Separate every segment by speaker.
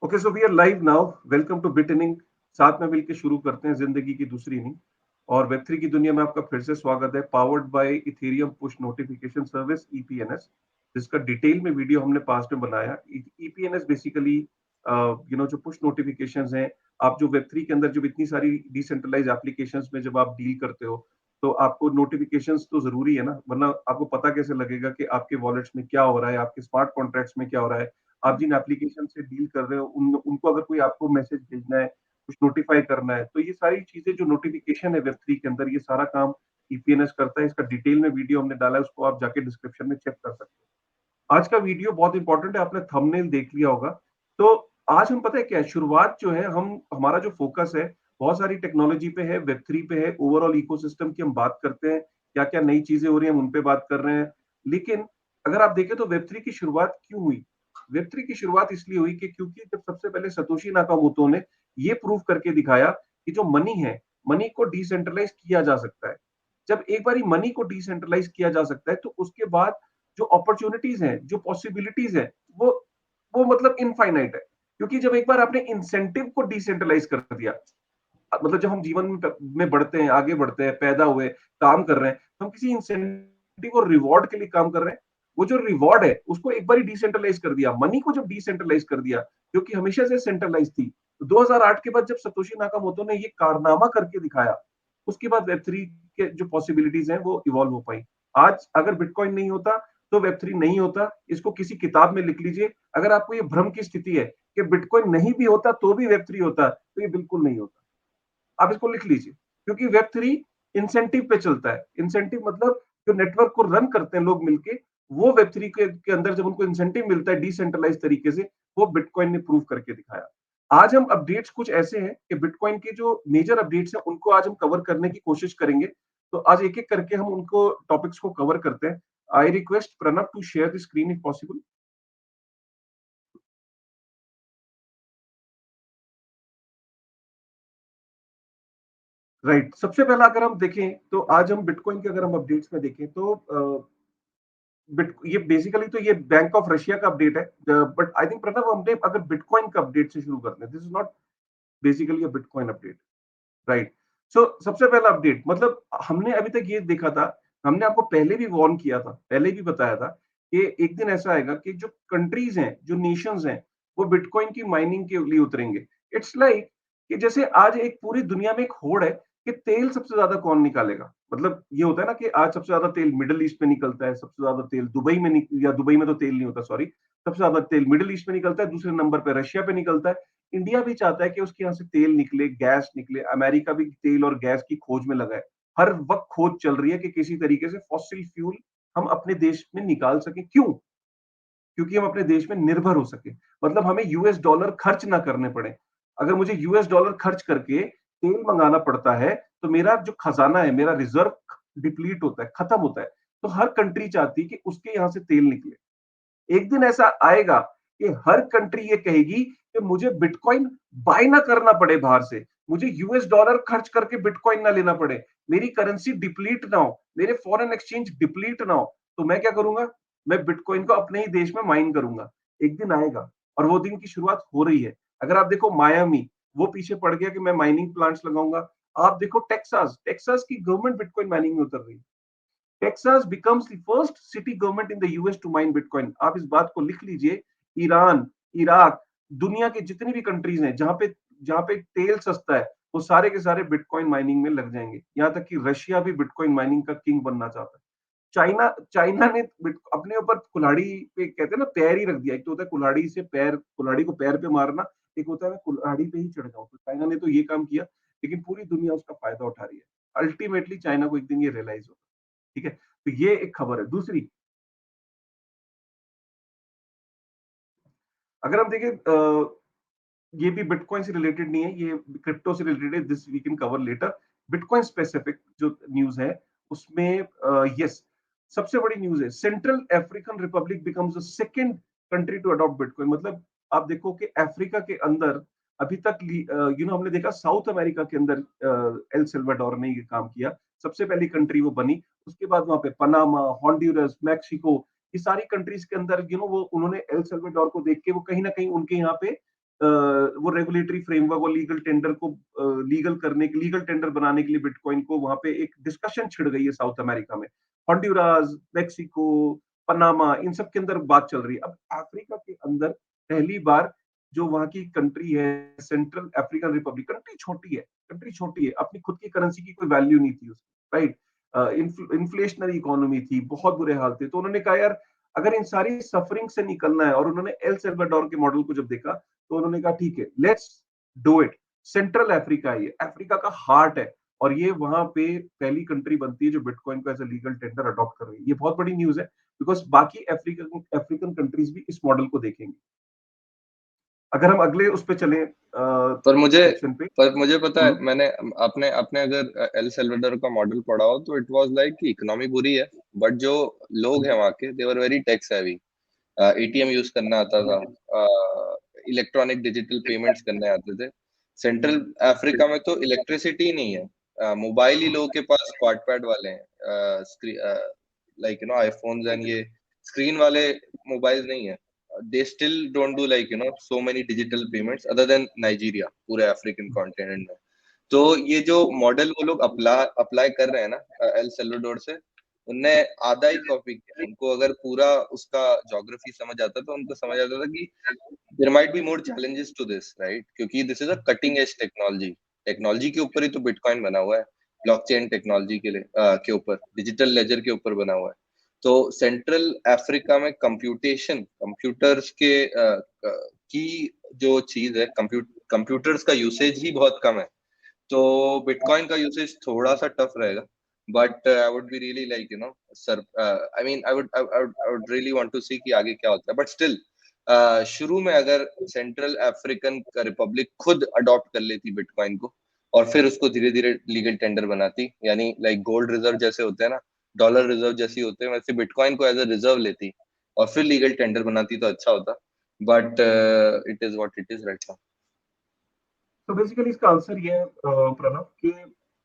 Speaker 1: Okay, so we are live now. Welcome to bit inning. साथ में मिलकर शुरू करते हैं जिंदगी की दूसरी इनिंग। और वेब3 की दुनिया में आपका फिर से स्वागत है, powered by Ethereum push notification service EPNS, जिसका डिटेल में वीडियो हमने पास्ट में बनाया। ईपीएनएस बेसिकली जो पुश नोटिफिकेशंस हैं, आप जो वेब3 के अंदर जब इतनी सारी डिसेंट्रलाइज एप्लीकेशंस में जब आप डील करते हो, तो आपको नोटिफिकेशंस तो जरूरी है ना, वरना आपको पता कैसे लगेगा कि आपके वॉलेट्स में क्या हो रहा है, आपके स्मार्ट कॉन्ट्रैक्ट्स में क्या हो रहा है। आप जिन एप्लीकेशन से डील कर रहे हो उनको अगर कोई आपको मैसेज भेजना है, कुछ नोटिफाई करना है, तो ये सारी चीजें जो नोटिफिकेशन है वेब3 के अंदर, ये सारा काम ईपीएनएस करता है। इसका डिटेल में वीडियो हमने डाला है, उसको आप जाके डिस्क्रिप्शन में चेक कर सकते हो। आज का वीडियो बहुत इंपॉर्टेंट है, आपने थंबनेल देख लिया होगा। तो आज हम, पता है क्या है, शुरुआत जो है, हम हमारा जो फोकस है बहुत सारी टेक्नोलॉजी पे है, वेब3 पे है, ओवरऑल इकोसिस्टम की हम बात करते हैं, क्या क्या नई चीजें हो रही हैं हम उन पे बात कर रहे हैं। लेकिन अगर आप देखें तो वेब3 की शुरुआत क्यों हुई? वेब3 की शुरुआत इसलिए हुई कि क्योंकि जब सबसे पहले सतोशी नाकामोटो ने ये प्रूव करके दिखाया कि जो मनी है, मनी को डिसेंट्रलाइज किया जा सकता है। जब एक बार मनी को डिसेंट्रलाइज किया जा सकता है, तो उसके बाद जो अपॉर्चुनिटीज हैं, जो पॉसिबिलिटीज हैं, वो मतलब इनफाइनाइट है। क्योंकि जब एक बार आपने इंसेंटिव को डिसेंट्रलाइज कर दिया, मतलब जब हम जीवन में बढ़ते हैं, आगे बढ़ते हैं, पैदा हुए, काम कर रहे हैं, तो हम किसी इंसेंटिव और रिवॉर्ड के लिए काम कर रहे हैं। वो जो रिवॉर्ड है उसको एक बार ही डिसेंट्रलाइज कर दिया, मनी को जब डिसेंट्रलाइज कर दिया, जो कि हमेशा से सेंट्रलाइज थी। तो 2008 के बाद जब सतोशी नाकामोटो ने ये कारनामा करके दिखाया, उसके बाद वेब3 के जो पॉसिबिलिटीज हैं वो इवॉल्व हो पाई। आज अगर बिटकॉइन नहीं होता तो वेब3 नहीं होता। इसको किसी किताब में लिख लीजिए। अगर आपको ये भ्रम की स्थिति है कि बिटकॉइन नहीं भी होता तो भी वेब3 होता, तो ये बिल्कुल नहीं होता। आप इसको लिख लीजिए, क्योंकि वेब3 इंसेंटिव पे चलता है। इंसेंटिव मतलब जो नेटवर्क को रन करते हैं लोग मिलके, वो वेब3 के अंदर जब उनको इंसेंटिव मिलता है डिसेंट्रलाइज तरीके से, वो बिटकॉइन ने प्रूव करके दिखाया। आज हम अपडेट्स कुछ ऐसे हैं कि बिटकॉइन के जो मेजर अपडेट्स हैं उनको आज हम कवर करने की कोशिश करेंगे। तो आज एक एक करके हम उनको टॉपिक्स को कवर करते हैं। I request Pranav to share the screen if possible. Right, सबसे पहला अगर हम देखें तो आज हम बिटकॉइन के अगर हम अपडेट्स में देखें तो ये बेसिकली तो ये बैंक ऑफ रशिया का अपडेट है। बट आई थिंक प्रणव, हमने अगर बिटकॉइन का अपडेट से शुरू करते हैं, this is not basically a bitcoin update, right. So सबसे पहला अपडेट, मतलब हमने अभी तक ये देखा था, हमने आपको पहले भी वार्न किया था, पहले भी बताया था कि एक दिन ऐसा आएगा कि जो कंट्रीज हैं, जो नेशंस हैं, वो बिटकॉइन की माइनिंग के लिए उतरेंगे। इट्स लाइक कि जैसे आज एक पूरी दुनिया में एक होड़ है कि तेल सबसे ज्यादा कौन निकालेगा। मतलब ये होता है ना कि आज सबसे ज्यादा तेल मिडिल ईस्ट में निकलता है, सबसे ज्यादा तेल दुबई में या दुबई में तो तेल नहीं होता, सॉरी। सबसे ज्यादा तेल मिडिल ईस्ट में निकलता है, दूसरे नंबर पे रशिया पे निकलता है। इंडिया भी चाहता है कि उसके यहाँ से तेल निकले, गैस निकले। अमेरिका भी तेल और गैस की खोज में लगा है। हर वक्त खोज चल रही है कि किसी तरीके से फॉसिल फ्यूल हम अपने देश में निकाल सकें। क्यों? क्योंकि हम अपने देश में निर्भर हो सके, मतलब हमें यूएस डॉलर खर्च ना करने पड़े। अगर मुझे यूएस डॉलर खर्च करके तेल मंगाना पड़ता है, तो मेरा जो खजाना है, मेरा रिजर्व डिप्लीट होता है, खत्म होता है। तो हर कंट्री चाहती है कि उसके यहाँ से तेल निकले। एक दिन ऐसा आएगा कि हर कंट्री ये कहेगी कि मुझे बिटकॉइन बाय ना करना पड़े बाहर से, मुझे यूएस डॉलर खर्च करके बिटकॉइन ना लेना पड़े, मेरी करेंसी डिप्लीट ना हो, मेरे फॉरेन एक्सचेंज डिप्लीट ना हो। तो मैं क्या करूंगा? मैं बिटकॉइन को अपने ही देश में माइन करूंगा। एक दिन आएगा, और वो दिन की शुरुआत हो रही है। अगर आप देखो मायामी, वो पीछे पड़ गया कि मैं माइनिंग प्लांट्स लगाऊंगा। आप देखो टेक्सास, टेक्सास की गवर्नमेंट बिटकॉइन माइनिंग में उतर रही है। Texas becomes the first city government in the US to mine bitcoin. आप इस बात को लिख लीजिए। ईरान, इराक, दुनिया के जितनी भी कंट्रीज हैं जहां पे तेल सस्ता है, वो सारे के सारे बिटकॉइन माइनिंग में लग जाएंगे। यहां तक कि रशिया भी बिटकॉइन माइनिंग का किंग बनना चाहता है। चाइना चाइना ने अपने ऊपर कुल्हाड़ी पे, कहते हैं ना, पैर ही रख दिया। एक तो होता है कुल्हाड़ी से पैर, कुल्हाड़ी को पैर पे मारना, एक होता है मैं कुल्हाड़ी पे ही चढ़ जाऊं। तो चाइना ने तो ये काम किया, लेकिन पूरी दुनिया उसका फायदा उठा रही है। अल्टीमेटली चाइना को एक दिन ये रियलाइज होगा। ठीक है, तो ये एक खबर है। दूसरी, अगर हम देखें, ये भी बिटकॉइन से रिलेटेड नहीं है, ये क्रिप्टो से रिलेटेड है। This we can cover later. Bitcoin specific जो न्यूज है उसमें, यस, सबसे बड़ी न्यूज है, Central African Republic becomes the second country to adopt bitcoin. मतलब आप देखो कि अफ्रीका के अंदर अभी तक, हमने देखा साउथ अमेरिका के अंदर एल सल्वाडोर ने ये काम किया, सबसे पहली कंट्री वो बनी। उसके बाद वहां पे पनामा, हॉन्डुरस, मैक्सिको, ये सारी कंट्रीज के अंदर वो उन्होंने एल सल्वाडोर को देख के वो कहीं ना कहीं उनके यहाँ पे वो रेगुलेटरी फ्रेमवर्क और लीगल टेंडर को लीगल टेंडर बनाने के लिए बिटकॉइन को वहां पे एक डिस्कशन छिड़ गई है साउथ अमेरिका में। हॉन्डुरास, मेक्सिको, पनामा, इन सब के अंदर बात चल रही है। अब अफ्रीका के अंदर पहली बार जो वहां की कंट्री है, सेंट्रल अफ्रीकन रिपब्लिक, कंट्री छोटी है, अपनी खुद की करेंसी की कोई वैल्यू नहीं थी उसकी, राइट। इन्फ्लेशनरी इकोनॉमी थी, बहुत बुरे हाल थे। तो उन्होंने कहा यार अगर इन सारी सफरिंग से निकलना है, और उन्होंने एल सेल्वाडोर के मॉडल को जब देखा तो उन्होंने कहा ठीक है, let's do it. Central Africa है, ये अफ्रीका का हार्ट है, और ये वहां पे पहली कंट्री बनती है जो बिटकॉइन को as a legal tender adopt कर रही है। ये बहुत बड़ी न्यूज है, बिकॉज बाकी अफ्रीकन अफ्रीकन कंट्रीज भी इस मॉडल को देखेंगे। अगर हम अगले उस पे चले
Speaker 2: पर मुझे
Speaker 1: सेक्शन पे।
Speaker 2: पर मुझे पता है, मैंने आपने आपने अगर एल सेल्वाडोर का मॉडल पढ़ा हो तो इट वाज लाइक कि इकोनॉमी बुरी है, बट जो लोग हैं वहाँ के, they were very tech savvy. ATM use करना आता था, इलेक्ट्रॉनिक डिजिटल पेमेंट्स करने आते थे। सेंट्रल अफ्रीका में तो इलेक्ट्रिसिटी नहीं है, मोबाइल ही लोगों के पास क्वाड पैड वाले हैं, लाइक आईफोन्स एंड ये स्क्रीन वाले मोबाइल नहीं है। They still don't do like so many digital payments other than Nigeria, पूरे अफ्रीकन कॉन्टिनेंट में। तो ये जो मॉडल वो लोग अप्लाई कर रहे हैं ना एल सेल्वाडोर से, उनने आधा ही कॉपी किया। उनको अगर पूरा उसका ज्योग्राफी समझ आता तो उनको समझ आता था कि there might be more challenges to this, right, क्योंकि this is a cutting edge technology. Technology के ऊपर ही तो बिटकॉइन बना हुआ है, ब्लॉकचेन टेक्नोलॉजी के ऊपर, डिजिटल लेजर के ऊपर बना हुआ है। तो सेंट्रल अफ्रीका में कंप्यूटर्स की जो चीज है, कंप्यूटर्स का यूसेज ही बहुत कम है। तो बिटकॉइन का यूसेज थोड़ा सा टफ रहेगा, but I would be really like sir, I mean I would really want to see कि आगे क्या होता है। बट स्टिल शुरू में अगर सेंट्रल अफ्रीकन रिपब्लिक खुद अडॉप्ट कर लेती बिटकॉइन को, और फिर उसको धीरे धीरे लीगल टेंडर बनाती, यानी लाइक गोल्ड रिजर्व जैसे होते हैं ना, डॉलर रिजर्व जैसी होते हैं, वैसे बिटकॉइन को एज अ रिजर्व लेती और फिर लीगल टेंडर बनाती तो अच्छा होता। But it is what it is right now.
Speaker 1: तो बेसिकली इसका आंसर ये है प्रणव, कि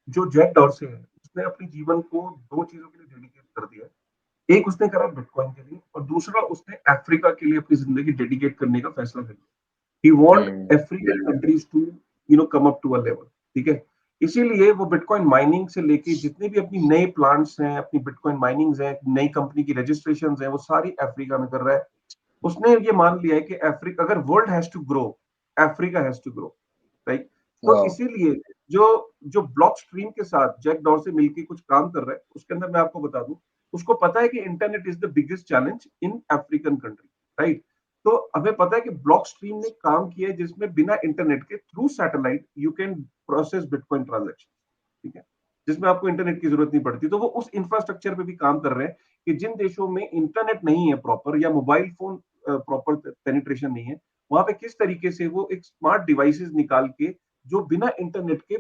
Speaker 1: जो जैक डॉर्से है उसने अपने जीवन को दो चीजों के लिए डेडिकेट कर दिया है। एक उसने करा बिटकॉइन के लिए, और दूसरा उसने अफ्रीका के लिए अपनी जिंदगी डेडिकेट करने का फैसला कर लिया। He want African countries to come up to a level, ठीक है। इसीलिए वो बिटकॉइन माइनिंग से लेके जितने भी अपनी नए प्लांट्स हैं, अपनी बिटकॉइन माइनिंग्स हैं, नई कंपनी की रजिस्ट्रेशंस हैं, वो सारी अफ्रीका में कर रहा है। उसने ये मान लिया है कि अफ्रीका, अगर world has to grow, Africa has to grow, right. तो
Speaker 2: वाह।
Speaker 1: इसीलिए जो जो ब्लॉक स्ट्रीम के साथ जैक डॉर्से मिलके कुछ काम कर रहा है, उसके अंदर मैं आपको बता दूं, उसको पता है कि internet is the biggest challenge in African country, right. तो हमें पता है कि ब्लॉक स्ट्रीम ने काम किया है जिसमें बिना इंटरनेट के, through satellite, you can process bitcoin transaction, ठीक है, जिसमें आपको इंटरनेट की जरूरत नहीं पड़ती। तो वो उस इंफ्रास्ट्रक्चर पे भी काम कर रहे हैं कि जिन देशों में इंटरनेट नहीं है प्रॉपर, या मोबाइल फोन प्रॉपर पेनिट्रेशन नहीं है, वहां पे किस तरीके से वो एक स्मार्ट डिवाइसेस निकाल के जो बिना इंटरनेट के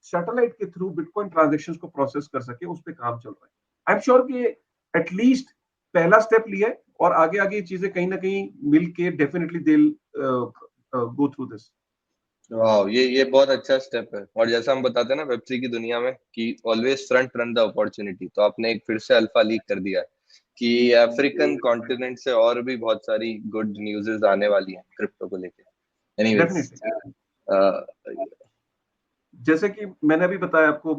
Speaker 1: सैटेलाइट के थ्रू बिटकॉइन ट्रांजेक्शंस को प्रोसेस कर सके, उस पर काम चल रहा है। आई एम श्योर कि एटलीस्ट पहला स्टेप लिया है, और आगे आगे चीजें कहीं ना कहीं मिल के definitely they go through this.
Speaker 2: वाह, ये बहुत अच्छा स्टेप है। और जैसा हम बताते हैं ना वेब3 की दुनिया में कि always front run the opportunity, तो आपने एक फिर से अल्फा लीक कर दिया है कि अफ्रीकन कॉन्टिनेंट से और भी बहुत सारी गुड न्यूज़ेस आने वाली हैं क्रिप्टो को लेके। एनीवेज,
Speaker 1: डेफिनेटली, जैसे कि मैंने अभी बताया आपको,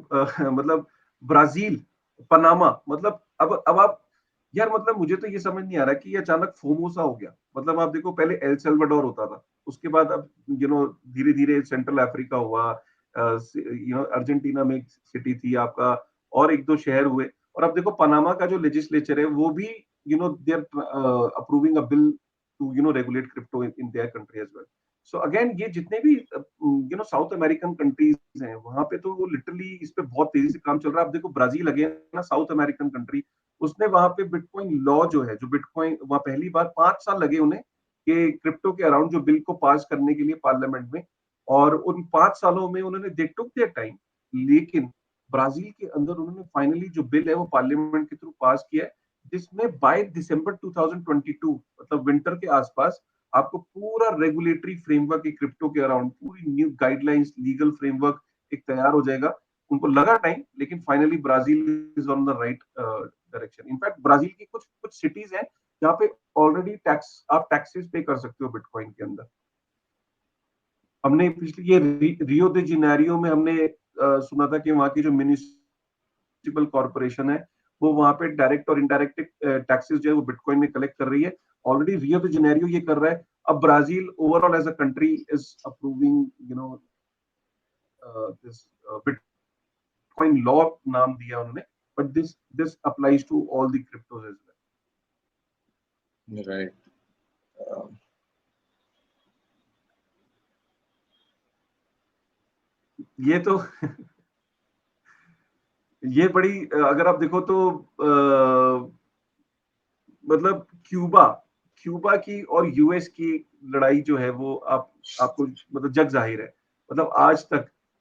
Speaker 1: मतलब ब्राजील, पनामा, मतलब अब आप, यार मतलब मुझे तो ये समझ नहीं आ रहा कि ये अचानक फोमोसा हो गया। मतलब आप देखो, पहले एल सेल्वाडोर होता था, उसके बाद अब धीरे धीरे सेंट्रल अफ्रीका हुआ, अर्जेंटीना में एक सिटी थी आपका, और एक दो शहर हुए। और अब देखो पनामा का जो लेजिस्लेचर है वो भी they are approving a bill to regulate crypto in their country as well. So again, ये जितने भी साउथ अमेरिकन कंट्रीज हैं, वहां पे तो वो लिटरली इस पे बहुत तेजी से काम चल रहा है। आप देखो ब्राजील, अगेन ना साउथ अमेरिकन कंट्री, उसने वहां पे बिटकॉइन लॉ जो है, जो बिटकॉइन वहां पहली बार 5 साल लगे उन्हें कि क्रिप्टो के अराउंड जो बिल को पास करने के लिए पार्लियामेंट में, और उन 5 सालों में उन्होंने दे टुक देयर टाइम, लेकिन ब्राजील के अंदर उन्होंने फाइनली जो बिल है वो पार्लियामेंट के थ्रू पास किया है, जिसमें बाय दिसंबर 2022, मतलब विंटर के आसपास, आपको पूरा रेगुलेटरी फ्रेमवर्क एक क्रिप्टो के अराउंड, पूरी न्यू गाइडलाइंस, लीगल फ्रेमवर्क एक तैयार हो जाएगा। उनको लगा टाइम, लेकिन finally Brazil is on the right direction. In fact Brazil की कुछ कुछ सिटीज हैं जहाँ पे ऑलरेडी टैक्स, आप टैक्सेस पे कर सकते हो बिटकॉइन के अंदर। हमने पिछले ये रियो दे जेनेरियो में हमने सुना था कि वहाँ की जो म्युनिसिपल कॉर्पोरेशन है वो वहाँ पे डायरेक्ट और इनडायरेक्ट टैक्सेस जो है वो बिटकॉइन में कलेक्ट कर रही है। ऑलरेडी रियो दे जेनेरियो ये कर रहा है। अब Brazil overall as a country is approving this bitcoin law नाम दिया उन्होंने, but this applies to all the cryptos as
Speaker 2: right.
Speaker 1: Well. ये तो ये बड़ी अगर आप देखो तो मतलब क्यूबा क्यूबा की और यूएस की लड़ाई जो है वो आपको मतलब जग जाहिर है। मतलब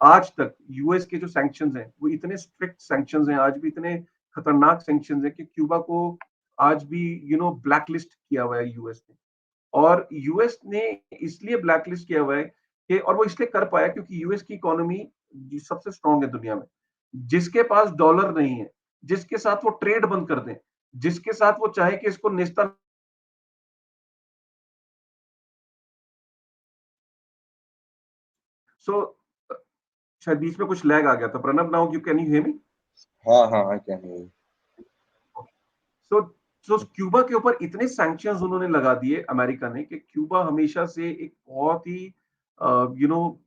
Speaker 1: आज तक यूएस के जो सैंक्शंस हैं वो इतने स्ट्रिक्ट सैंक्शंस हैं, आज भी इतने खतरनाक सैंक्शंस हैं कि क्यूबा को आज भी ब्लैक लिस्ट किया हुआ है यूएस ने। और यूएस ने इसलिए ब्लैक लिस्ट किया हुआ है कि और वो इसलिए कर पाया क्योंकि यूएस की इकोनॉमी सबसे स्ट्रांग है दुनिया में। जिसके पास डॉलर नहीं है, जिसके साथ वो ट्रेड बंद कर दें, जिसके साथ वो चाहे कि इसको नेस्ता सो शायद बीच में कुछ लैग आ गया था। Pranab, now you can you hear me?
Speaker 2: हाँ हाँ, I can.
Speaker 1: So so Cuba के ऊपर इतने सैंक्शंस उन्होंने लगा दिए अमेरिका ने कि क्यूबा हमेशा से एक बहुत ही यू नो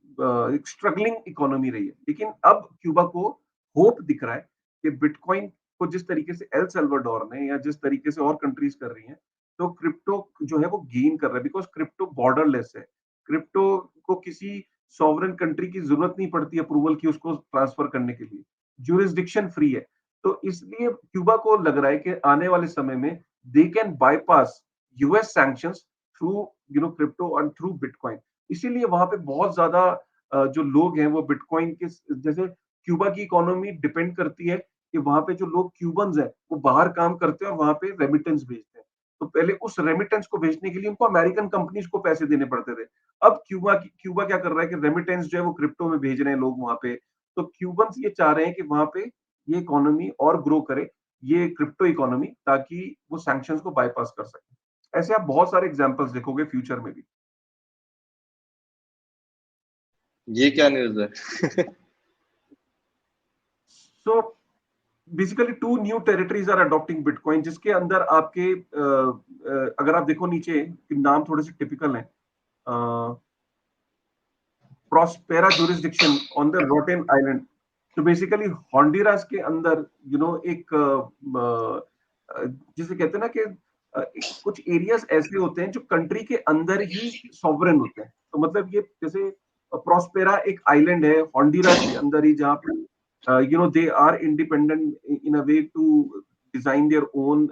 Speaker 1: एक स्ट्रगलिंग इकोनॉमी रही है। लेकिन अब क्यूबा को होप दिख रहा है कि बिटकॉइन को जिस तरीके से एल सल्वाडोर ने या जिस तरीके से और कंट्रीज कर रही हैं, तो क्रिप्टो जो है वो गेन कर रहा है बिकॉज क्रिप्टो बॉर्डरलेस है। क्रिप्टो को किसी सॉवरेन कंट्री की जरूरत नहीं पड़ती अप्रूवल की उसको ट्रांसफर करने के लिए, ज्यूरिसडिक्शन फ्री है। तो इसलिए क्यूबा को लग रहा है कि आने वाले समय में they can bypass US sanctions through crypto and through bitcoin. इसीलिए वहां पे बहुत ज्यादा जो लोग हैं वो बिटकॉइन के जैसे क्यूबा की इकोनॉमी डिपेंड करती है कि वहां पे जो लोग क्यूबन्स हैं वो बाहर काम करते हैं और वहां पे रेमिटेंस भेजते हैं। तो पहले उस रेमिटेंस को भेजने के लिए उनको अमेरिकन कंपनीज को पैसे देने पड़ते थे। अब क्यूबा क्या कर रहा है कि रेमिटेंस जो है वो क्रिप्टो में भेज रहे हैं लोग वहां पे। तो क्यूबन्स ये चाह रहे हैं कि वहां पे ये इकोनॉमी और ग्रो करे, ये क्रिप्टो इकोनॉमी, ताकि वो सैंक्शंस को बाईपास कर सके। ऐसे आप बहुत सारे एग्जांपल्स देखोगे फ्यूचर में भी।
Speaker 2: ये क्या न्यूज़ है?
Speaker 1: So basically two new territories are adopting bitcoin, जिसके अंदर आपके अगर आप देखो नीचे नाम थोड़े से टिपिकल हैं। Prospera jurisdiction on the Roatan island. तो बेसिकली हॉन्डुरास के अंदर एक जिसे कहते हैं ना कि कुछ एरियाज ऐसे होते हैं जो कंट्री के अंदर ही सॉवरेन होते हैं। तो मतलब ये जैसे प्रॉस्पेरा एक आइलैंड है हॉन्डुरास के अंदर ही, जहाँ पे they are independent in a way to design their own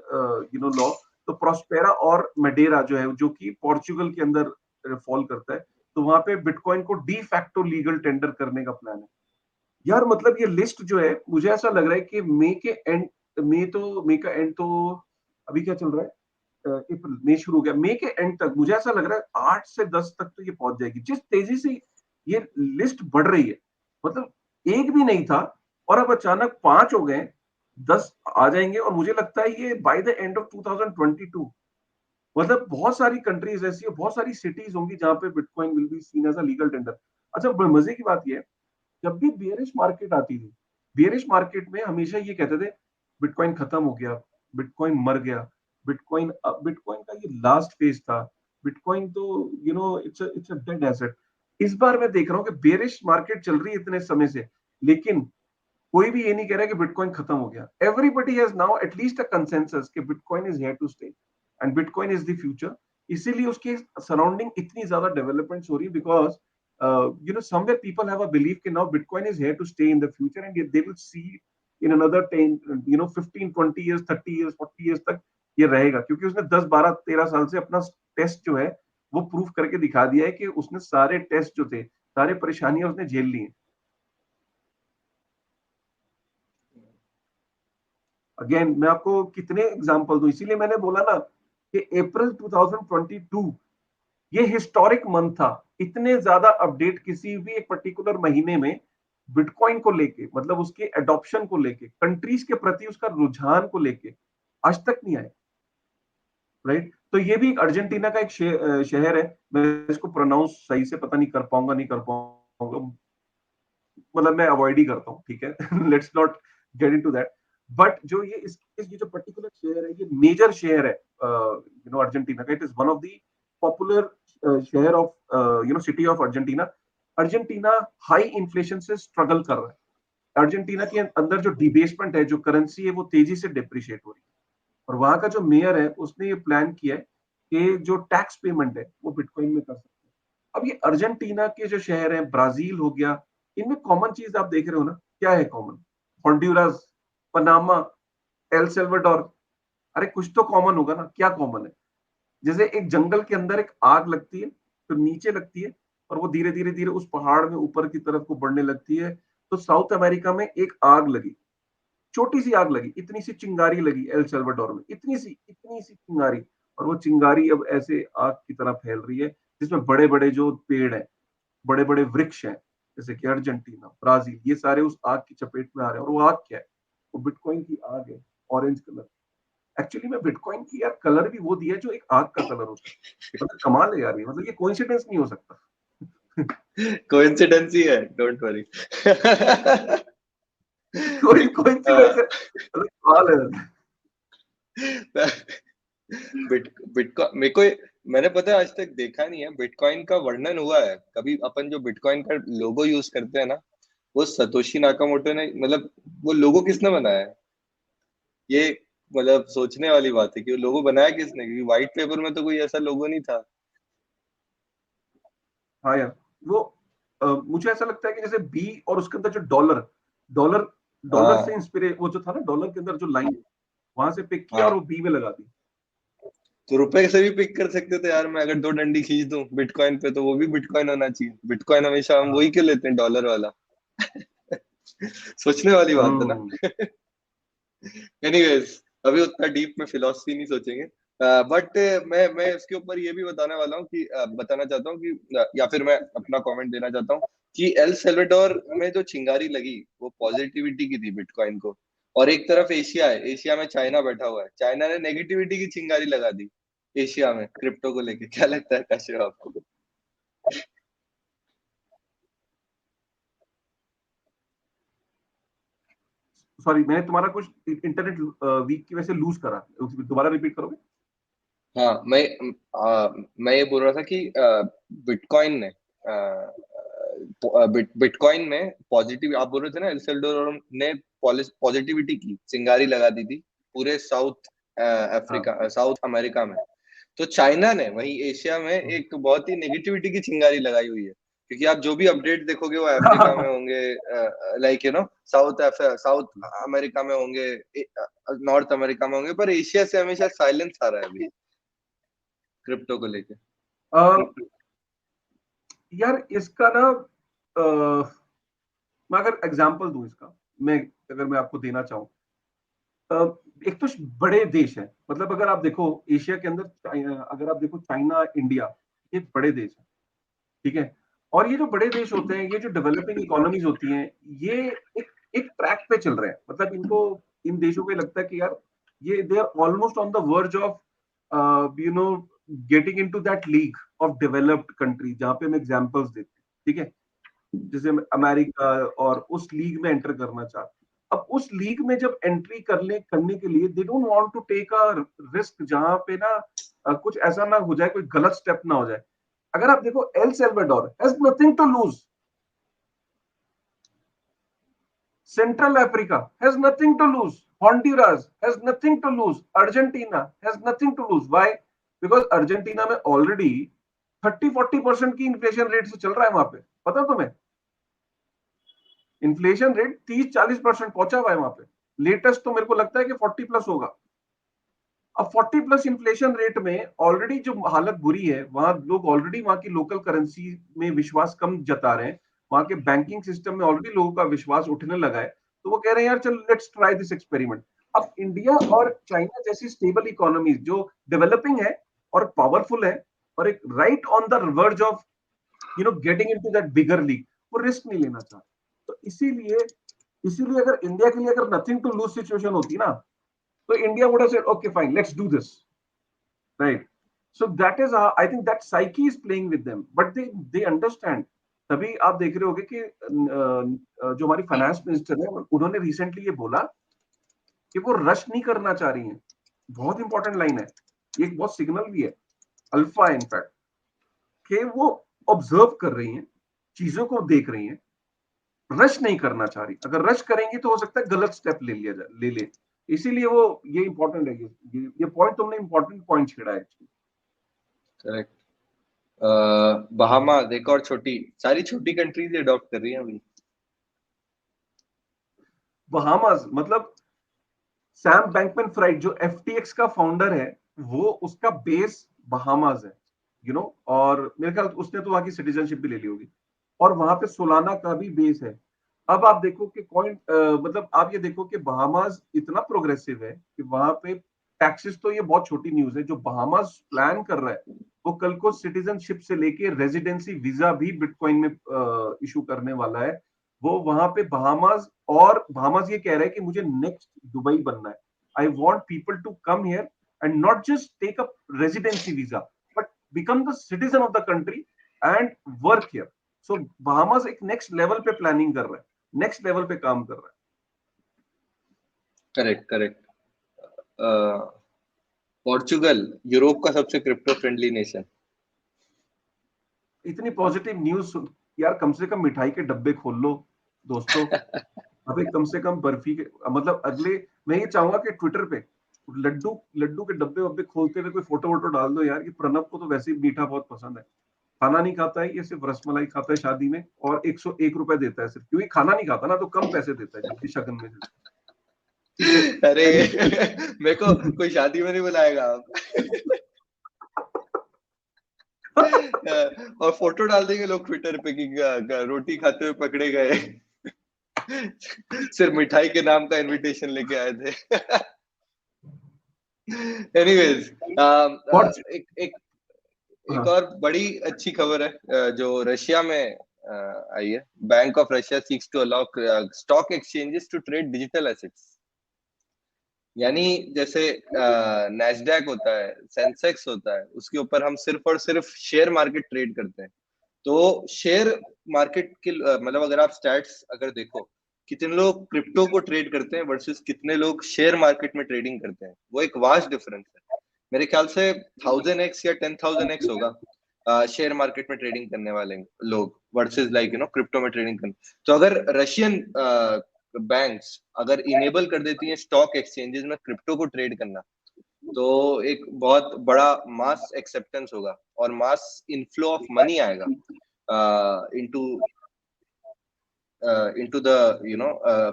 Speaker 1: law. तो प्रॉस्पेरा और मडेरा जो है जो कि पोर्चुगल के अंदर फॉल करता है, तो वहां पे बिटकॉइन को डी फैक्टो लीगल टेंडर करने का प्लान है। यार मतलब ये लिस्ट जो है मुझे ऐसा लग रहा है कि मई का एंड तो अभी क्या चल रहा है, अप्रैल मई शुरू हो गया, मई के एंड तक मुझे ऐसा लग रहा है 8 से 10 तक तो ये पहुंच जाएगी, जिस तेजी से ये लिस्ट बढ़ रही है। मतलब एक भी नहीं था और अब अचानक 5 हो गए, 10 आ जाएंगे और मुझे लगता है ये बाय द एंड ऑफ 2022। मतलब बहुत सारी कंट्रीज ऐसी और बहुत सारी सिटीज होंगी जहां पे bitcoin will be seen as a legal tender. अच्छा, मजे की बात ये है, जब भी बियरिश मार्केट आती थी, बियरिश मार्केट में हमेशा ये कहते थे बिटकॉइन खत्म हो गया, बिटकॉइन मर गया, बिटकॉइन का ये लास्ट फेज था, बिटकॉइन तो इट्स अ डेड एसेट। इस बार मैं देख रहा हूँ कि बियरिश मार्केट चल रही है इतने समय से, लेकिन कोई भी ये नहीं कह रहा कि बिटकॉइन खत्म हो गया। Everybody has now at least a consensus कि bitcoin is here to stay and bitcoin is the future. इसीलिए उसके सराउंडिंग इतनी ज्यादा डेवलपमेंट्स हो रही है because somewhere people have a belief कि now bitcoin is here to stay in the future and they will see in another 10 15 20 years 30 years 40 years तक ये रहेगा, क्योंकि उसने 10 12 13 साल से अपना टेस्ट जो है वो प्रूव करके दिखा दिया है कि उसने सारे टेस्ट जो थे, सारे परेशानियां उसने झेल ली हैं। अगेन मैं आपको कितने एग्जांपल दूं, इसीलिए मैंने बोला ना कि अप्रैल 2022 ये हिस्टोरिक मंथ था। इतने ज्यादा अपडेट किसी भी एक पर्टिकुलर महीने में बिटकॉइन को लेके, मतलब उसके एडॉप्शन को लेके, कंट्रीज के प्रति उसका रुझान को लेके आज तक नहीं आया। राइट। तो ये भी एक अर्जेंटीना का एक शहर है, मैं इसको प्रोनाउंस सही से पता नहीं कर पाऊंगा, नहीं कर पाऊंगा, मतलब मैं अवॉइड ही करता हूँ, ठीक है। Let's not get into that. But जो ये जो पर्टिकुलर शहर है, ये मेजर शहर है अर्जेंटीना का। It is one of the popular शहर of city of Argentina. Argentina high inflation से स्ट्रगल कर रहा है। अर्जेंटीना के अंदर जो डिबेसमेंट है, जो करेंसी है, वो तेजी से डिप्रिशिएट हो रही है। और वहां का जो मेयर है, उसने ये प्लान किया है कि जो टैक्स पेमेंट है वो बिटकॉइन में कर सकते हैं। अब ये अर्जेंटीना के जो शहर हैं, ब्राजील हो गया, इनमें कॉमन चीज आप देख रहे हो ना, क्या है common? Honduras, Panama, El Salvador. अरे कुछ तो कॉमन होगा ना, क्या कॉमन है? जैसे एक जंगल के अंदर एक आग लगती है, तो नीचे लगती है, और वो धीरे धीरे धीरे उस पहाड़ में ऊपर की तरफ को बढ़ने लगती है। तो साउथ अमेरिका में एक आग लगी, छोटी सी आग लगी, इतनी सी चिंगारी लगी एल सल्वाडोर में, इतनी सी चिंगारी। और वो चिंगारी अब ऐसे आग की तरह फैल रही है, जिसमें बड़े बड़े जो पेड़ हैं, बड़े बड़े वृक्ष हैं, जैसे कि अर्जेंटीना, ब्राजील, ये सारे उस आग की चपेट में आ रहे हैं। और वो आग क्या है? वो बिटकॉइन की आग है, ऑरेंज कलर। एक्चुअली में बिटकॉइन की यार कलर भी वो दिया है जो एक आग का कलर होता है। मतलब कमाल है यार, ये मतलब ये कोइंसिडेंस नहीं हो सकता।
Speaker 2: कोइंसिडेंस ही है, डोंट वरी।
Speaker 1: कोई कोइंसिडेंस है, मतलब कमाल है।
Speaker 2: बिटकॉइन मेरे को मैंने पता है आज तक देखा नहीं है, बिटकॉइन का वर्णन हुआ है कभी? अपन जो बिटकॉइन का लोगो यूज करते हैं ना, वो सतोशी नाकामोटो ने, मतलब वो लोगो किसने बनाया है ये? मतलब सोचने वाली बात है कि वो लोगो बनाया किसने, क्योंकि व्हाइट पेपर में तो कोई ऐसा लोगो नहीं था।
Speaker 1: हाँ यार, वो मुझे ऐसा लगता है कि जैसे बी और उसके अंदर जो डॉलर डॉलर डॉलर से
Speaker 2: हाँ
Speaker 1: इंस्पिरेट, वो जो था ना डॉलर के अंदर जो लाइन, वहां से पिक किया और
Speaker 2: हाँ,
Speaker 1: वो बी में लगा दी।
Speaker 2: तो रुपए से भी पिक कर सकते थे यार। मैं अगर दो डंडी खींच दूं बिटकॉइन पे, तो वो भी बिटकॉइन होना चाहिए। बिटकॉइन हमेशा हम वही क्यों लेते हैं, डॉलर वाला? सोचने वाली बात है ना।
Speaker 1: हम्म।
Speaker 2: एनीवेज, अभी उतना डीप में फिलोसफी नहीं सोचेंगे। बट मैं इसके ऊपर ये भी बताने वाला हूँ कि बताना चाहता हूँ कि या फिर मैं अपना कमेंट देना चाहता हूँ कि एल सेल्वाडोर में जो चिंगारी लगी, वो पॉजिटिविटी की थी बिटकॉइन को। और एक तरफ एशिया है, एशिया में चाइना बैठा हुआ है, चाइना ने नेगेटिविटी की चिंगारी लगा दी एशिया में क्रिप्टो को लेके। क्या लगता है काशिफ आपको?
Speaker 1: सॉरी, मैंने तुम्हारा कुछ इंटरनेट वीक की वजह से लूज करा, दोबारा रिपीट करोगे?
Speaker 2: हाँ, मैं ये बोल रहा था कि बिटकॉइन ने बिटकॉइन में पॉजिटिव, आप बोल रहे थे ना, एल सल्वाडोर ने पॉजिटिविटी की चिंगारी लगा दी थी पूरे साउथ
Speaker 1: हाँ।
Speaker 2: अफ्रीका, साउथ अमेरिका में। तो चाइना ने वही एशिया में एक बहुत ही नेगेटिविटी की चिंगारी लगाई हुई है, क्योंकि आप जो भी अपडेट देखोगे वो अफ्रीका में होंगे, लाइक साउथ अमेरिका में होंगे, नॉर्थ अमेरिका में होंगे, पर एशिया से हमेशा साइलेंस आ रहा है अभी क्रिप्टो को लेके।
Speaker 1: यार इसका ना, मैं अगर एग्जांपल दूं इसका, मैं अगर मैं आपको देना चाहूँ, एक तो बड़े देश है, मतलब अगर आप देखो एशिया के अंदर, अगर आप देखो चाइना, इंडिया, ये बड़े देश है, ठीक है। और ये जो बड़े देश होते हैं, ये जो डेवलपिंग इकोनॉमीज होती हैं, ये एक एक ट्रैक पे चल रहे हैं। मतलब इनको, इन देशों को लगता है कि यार ये they are almost on the verge of getting into that league of developed country, जहां पे हम एग्जांपल्स देते हैं, ठीक है। जैसे अमेरिका, और उस लीग में एंटर करना चाहते हैं। अब उस लीग में जब एंट्री करने के लिए they don't want to take a risk, जहां पे ना कुछ ऐसा ना हो जाए, कोई गलत स्टेप ना हो जाए। अगर आप देखो, El Salvador has nothing to lose, Central Africa has nothing to lose, Honduras has nothing to lose, Argentina has nothing to lose. Why? Because Argentina में ऑलरेडी 30-40% की इन्फ्लेशन रेट से चल रहा है वहां पे, पता तुम्हें? इन्फ्लेशन रेट 30-40% पहुंचा हुआ है वहां पे। लेटेस्ट तो मेरे को लगता है कि 40 प्लस होगा। अब 40 प्लस इन्फ्लेशन रेट में ऑलरेडी जो हालत बुरी है, वहां लोग ऑलरेडी वहां की लोकल करेंसी में विश्वास कम जता रहे हैं, वहां के बैंकिंग सिस्टम में ऑलरेडी लोगों का विश्वास उठने लगा है। तो वो कह रहे हैं यार चल लेट्स ट्राई दिस एक्सपेरिमेंट। अब इंडिया और चाइना जैसी स्टेबल इकोनॉमीज जो डेवलपिंग है और पावरफुल है, और एक right on the verge of getting into that bigger league, वो रिस्क नहीं लेना चाहते। तो इसीलिए इसीलिए अगर इंडिया के लिए अगर नथिंग टू लूज सिचुएशन होती ना, तो India would have said okay fine, let's do this. right. So that is I think that psyche is playing with them, but they understand. तभी आप देख रहे होगे कि जो हमारी फाइनेंस मिनिस्टर है उन्होंने रिसेंटली ये बोला कि वो रश नहीं करना चाह रही हैं। बहुत इंपॉर्टेंट लाइन है, ये एक बहुत सिग्नल भी है, अल्फा इनफैक्ट, कि वो ऑब्जर्व कर रही हैं, चीजों को देख रही हैं, रश नहीं करना चाह रही। अगर रश करेंगी तो हो सकता है गलत स्टेप ले ले। इसीलिए वो ये इंपॉर्टेंट है, ये पॉइंट तुमने इंपॉर्टेंट पॉइंट छेड़ा है एक्चुअली।
Speaker 2: करेक्ट। बहामा एक और सारी छोटी कंट्रीज अडॉप्ट कर रही हैं अभी।
Speaker 1: बहामास मतलब सैम बैंकमैन फ्राइड जो एफटीएक्स का फाउंडर है, वो उसका बेस बहामास है, और मेरे ख्याल उसने तो वहां की सिटीजनशिप भी ले ली होगी, और वहां पे सोलाना का भी बेस है। अब आप देखो कि मतलब आप ये देखो कि बहामास इतना प्रोग्रेसिव है कि वहां पे टैक्सेस, तो ये बहुत छोटी न्यूज है, जो बहामास प्लान कर रहा है वो कल को सिटीजनशिप से लेके रेजिडेंसी वीजा भी बिटकॉइन में इशू करने वाला है। वो वहां पे बहामास ये कह रहा है कि मुझे नेक्स्ट दुबई बनना है। I want people to come here and not just take up residency visa, but become the citizen of the country and work here. So Bahamas एक नेक्स्ट लेवल पे प्लानिंग कर रहा है, नेक्स्ट लेवल पे काम कर रहा है।
Speaker 2: Correct correct. पोर्चुगल यूरोप का सबसे क्रिप्टो फ्रेंडली नेशन।
Speaker 1: इतनी पॉजिटिव न्यूज यार, कम से कम मिठाई के डब्बे खोल लो दोस्तों। अबे कम से कम बर्फी के, मतलब अगले, मैं ये चाहूंगा कि ट्विटर पे लड्डू लड्डू के डब्बे वब्बे खोलते हुए कोई फोटो वोटो डाल दो यार, कि प्रणब को तो वैसे ही मीठा बहुत पसंद है, खाना नहीं खाता है ये, सिर्फ रसमलाई खाता है शादी में, और 101 रुपए देता है सिर्फ, क्योंकि खाना नहीं खाता ना, तो कम पैसे देता है जबकि शगन में देता है।
Speaker 2: अरे मेरे को कोई शादी में नहीं बुलाएगा आप। और फोटो डाल देंगे लोग ट्विटर पे कि रोटी खाते हुए पकड़े गए, सिर्फ मिठाई के नाम का इनविटेशन लेके आए थे। एनीवेज, एक और बड़ी अच्छी खबर है जो रशिया में आई है। Bank of Russia seeks to allow stock exchanges to trade digital assets. यानी जैसे नैस्डैक होता है, सेंसेक्स होता है, उसके ऊपर हम सिर्फ और सिर्फ शेयर मार्केट ट्रेड करते हैं। तो शेयर मार्केट के मतलब अगर आप स्टैट्स अगर देखो, कितने लोग क्रिप्टो को ट्रेड करते हैं वर्सेस कितने लोग शेयर मार्केट में ट्रेडिंग करते हैं, वो एक वास्ट डिफरेंस है। मेरे ख्याल से 1000x या 10,000x होगा शेयर मार्केट में ट्रेडिंग करने वाले लोग वर्सेस क्रिप्टो में ट्रेडिंग करने। तो अगर रशियन बैंक्स अगर इनेबल कर देती हैं स्टॉक एक्सचेंजेस में क्रिप्टो को ट्रेड करना, तो एक बहुत बड़ा मास एक्सेप्टेंस होगा और मास इनफ्लो ऑफ मनी आएगा into the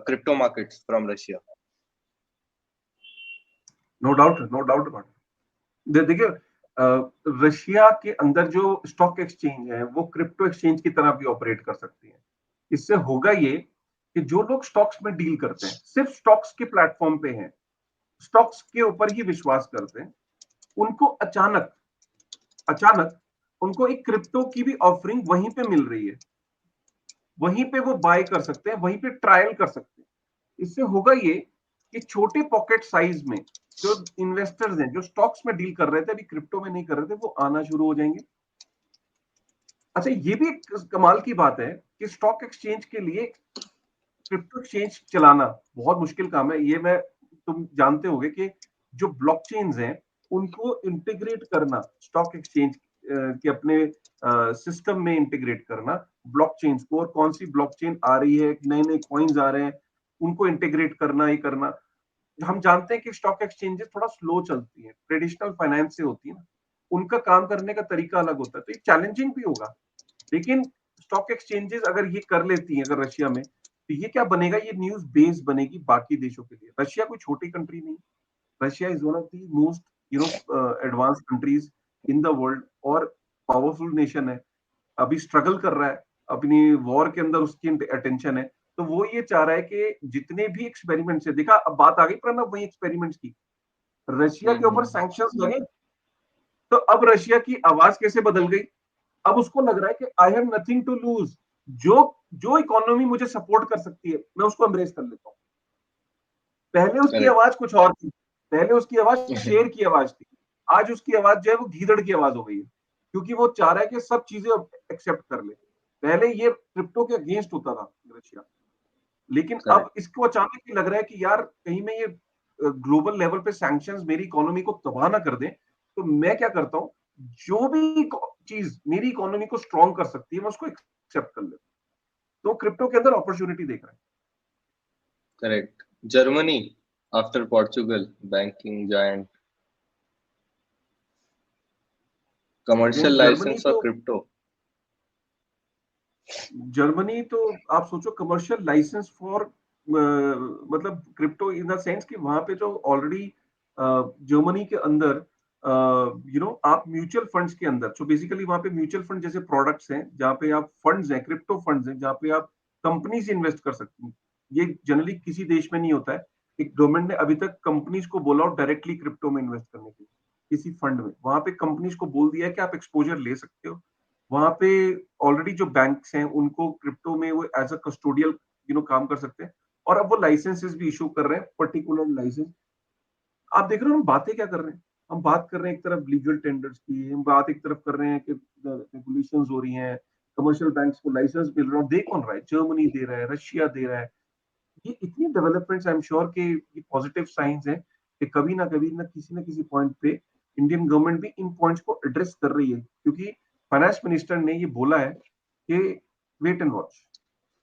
Speaker 2: crypto markets from Russia.
Speaker 1: No doubt about it. देखिए, रशिया के अंदर जो स्टॉक एक्सचेंज है वो क्रिप्टो एक्सचेंज की तरह भी ऑपरेट कर सकती है। इससे होगा ये कि जो लोग स्टॉक्स में डील करते हैं, सिर्फ स्टॉक्स के प्लेटफॉर्म पे हैं, स्टॉक्स के ऊपर ही विश्वास करते हैं, उनको अचानक उनको एक क्रिप्टो की भी ऑफरिंग वहीं पे मिल रही है, वहीं पे वो बाय कर सकते हैं, वहीं पे ट्रायल कर सकते हैं। इससे होगा ये कि छोटे पॉकेट साइज में जो इन्वेस्टर्स हैं, जो स्टॉक्स में डील कर रहे थे, अभी क्रिप्टो में नहीं कर रहे थे, वो आना शुरू हो जाएंगे। अच्छा, ये भी एक कमाल की बात है कि स्टॉक एक्सचेंज के लिए क्रिप्टो एक्सचेंज चलाना बहुत मुश्किल काम है। ये तुम जानते होगे कि जो ब्लॉकचेन्स हैं उनको इंटीग्रेट करना, स्टॉक एक्सचेंज के अपने सिस्टम में इंटीग्रेट करना ब्लॉकचेन्स को, और कौन सी ब्लॉकचेन आ रही है, नए नए कॉइन्स आ रहे हैं, उनको इंटीग्रेट करना, ये करना। हम जानते हैं कि स्टॉक एक्सचेंजेस थोड़ा स्लो चलती है, ट्रेडिशनल फाइनेंस से होती है ना, उनका काम करने का तरीका अलग होता है, तो ये चैलेंजिंग भी होगा। लेकिन स्टॉक एक्सचेंजेस अगर ये कर लेती हैं अगर रशिया में, तो ये क्या बनेगा, ये न्यूज बेस बनेगी बाकी देशों के लिए। रशिया कोई छोटी कंट्री नहीं, Russia is one of the most advance countries in the world, और पावरफुल नेशन है। अभी स्ट्रगल कर रहा है, अपनी वॉर के अंदर उसकी अटेंशन है, तो वो ये चाह रहा है कि जितने भी एक्सपेरिमेंट्स है, देखा अब बात आ गई प्रणब वही एक्सपेरिमेंट्स की, रशिया के ऊपर सैंक्शंस लगे, तो अब रशिया की आवाज कैसे बदल गई। अब उसको लग रहा है कि I have nothing to lose, जो जो इकोनॉमी मुझे सपोर्ट कर सकती है मैं उसको एम्ब्रेस कर लेता हूँ। पहले उसकी आवाज कुछ और थी, पहले उसकी आवाज शेर की आवाज थी, आज उसकी आवाज जो है वो गीदड़ की आवाज हो गई है, क्योंकि वो चाह रहा है कि सब चीजें एक्सेप्ट कर ले। पहले ये क्रिप्टो के अगेंस्ट होता था रशिया, लेकिन अब
Speaker 2: करेक्ट
Speaker 1: इसको अचानक ही लग रहा है कि यार कहीं में ये ग्लोबल लेवल पे सैंक्शंस मेरी इकोनॉमी को तबाह ना कर दें, तो मैं क्या करता हूँ, जो भी चीज मेरी इकोनॉमी को स्ट्रॉन्ग कर सकती है मैं उसको एक्सेप्ट कर लेता हूँ। तो क्रिप्टो के अंदर अपॉर्चुनिटी देख रहा है।
Speaker 2: Correct. Germany after Portugal banking giant,
Speaker 1: again
Speaker 2: commercial
Speaker 1: Germany
Speaker 2: license
Speaker 1: तो
Speaker 2: और क्रिप्टो।
Speaker 1: जर्मनी तो आप सोचो कमर्शियल लाइसेंस फॉर मतलब क्रिप्टो इन द सेंस कि वहां पे जो ऑलरेडी जर्मनी के अंदर आप म्यूचुअल फंड्स के अंदर, सो बेसिकली वहां पे म्यूचुअल फंड जैसे प्रोडक्ट्स हैं जहां पे आप फंड्स हैं, क्रिप्टो फंड्स हैं जहां पे आप कंपनी से इन्वेस्ट कर सकती हैं। ये जनरली किसी देश में नहीं होता है कि गवर्नमेंट ने अभी तक कंपनीज को बोला हो डायरेक्टली क्रिप्टो में इन्वेस्ट करने के लिए किसी फंड में। वहां पे कंपनीज को बोल दिया है कि आप एक्सपोजर ले सकते हो। वहां पे ऑलरेडी जो बैंक्स हैं उनको क्रिप्टो में वो एज अ कस्टोडियल काम कर सकते हैं, और अब वो लाइसेंसेस भी इशू कर रहे हैं, पर्टिकुलर लाइसेंस। आप देख रहे हो हम बातें क्या कर रहे हैं, हम बात कर रहे हैं एक तरफ लीगल टेंडर्स की, हम बात एक तरफ कर रहे हैं कि रेगुलेशंस हो रही हैं, कमर्शियल बैंक्स को लाइसेंस मिल रहा है, दे कौन रहा है, जर्मनी दे रहा है, रशिया दे रहा है। ये इतनी डेवलपमेंट्स आई एम श्योर कि ये पॉजिटिव साइंस है कि कभी ना किसी पॉइंट पे इंडियन गवर्नमेंट भी इन पॉइंट्स को एड्रेस कर रही है, क्योंकि फाइनेंस मिनिस्टर ने ये बोला है कि wait and watch,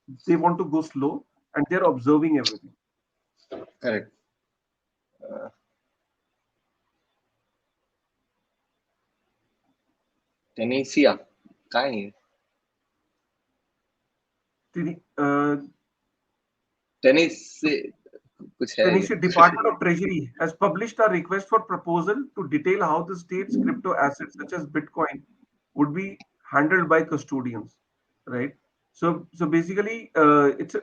Speaker 1: they want to go slow and they are observing everything.
Speaker 2: Correct. टेनेसिया काय है? टेनिस से कुछ है ये।
Speaker 1: Tennessee Department of Treasury has published a request for proposal to detail how the state's crypto assets such as Bitcoin would be handled by custodians, right? So basically, it's a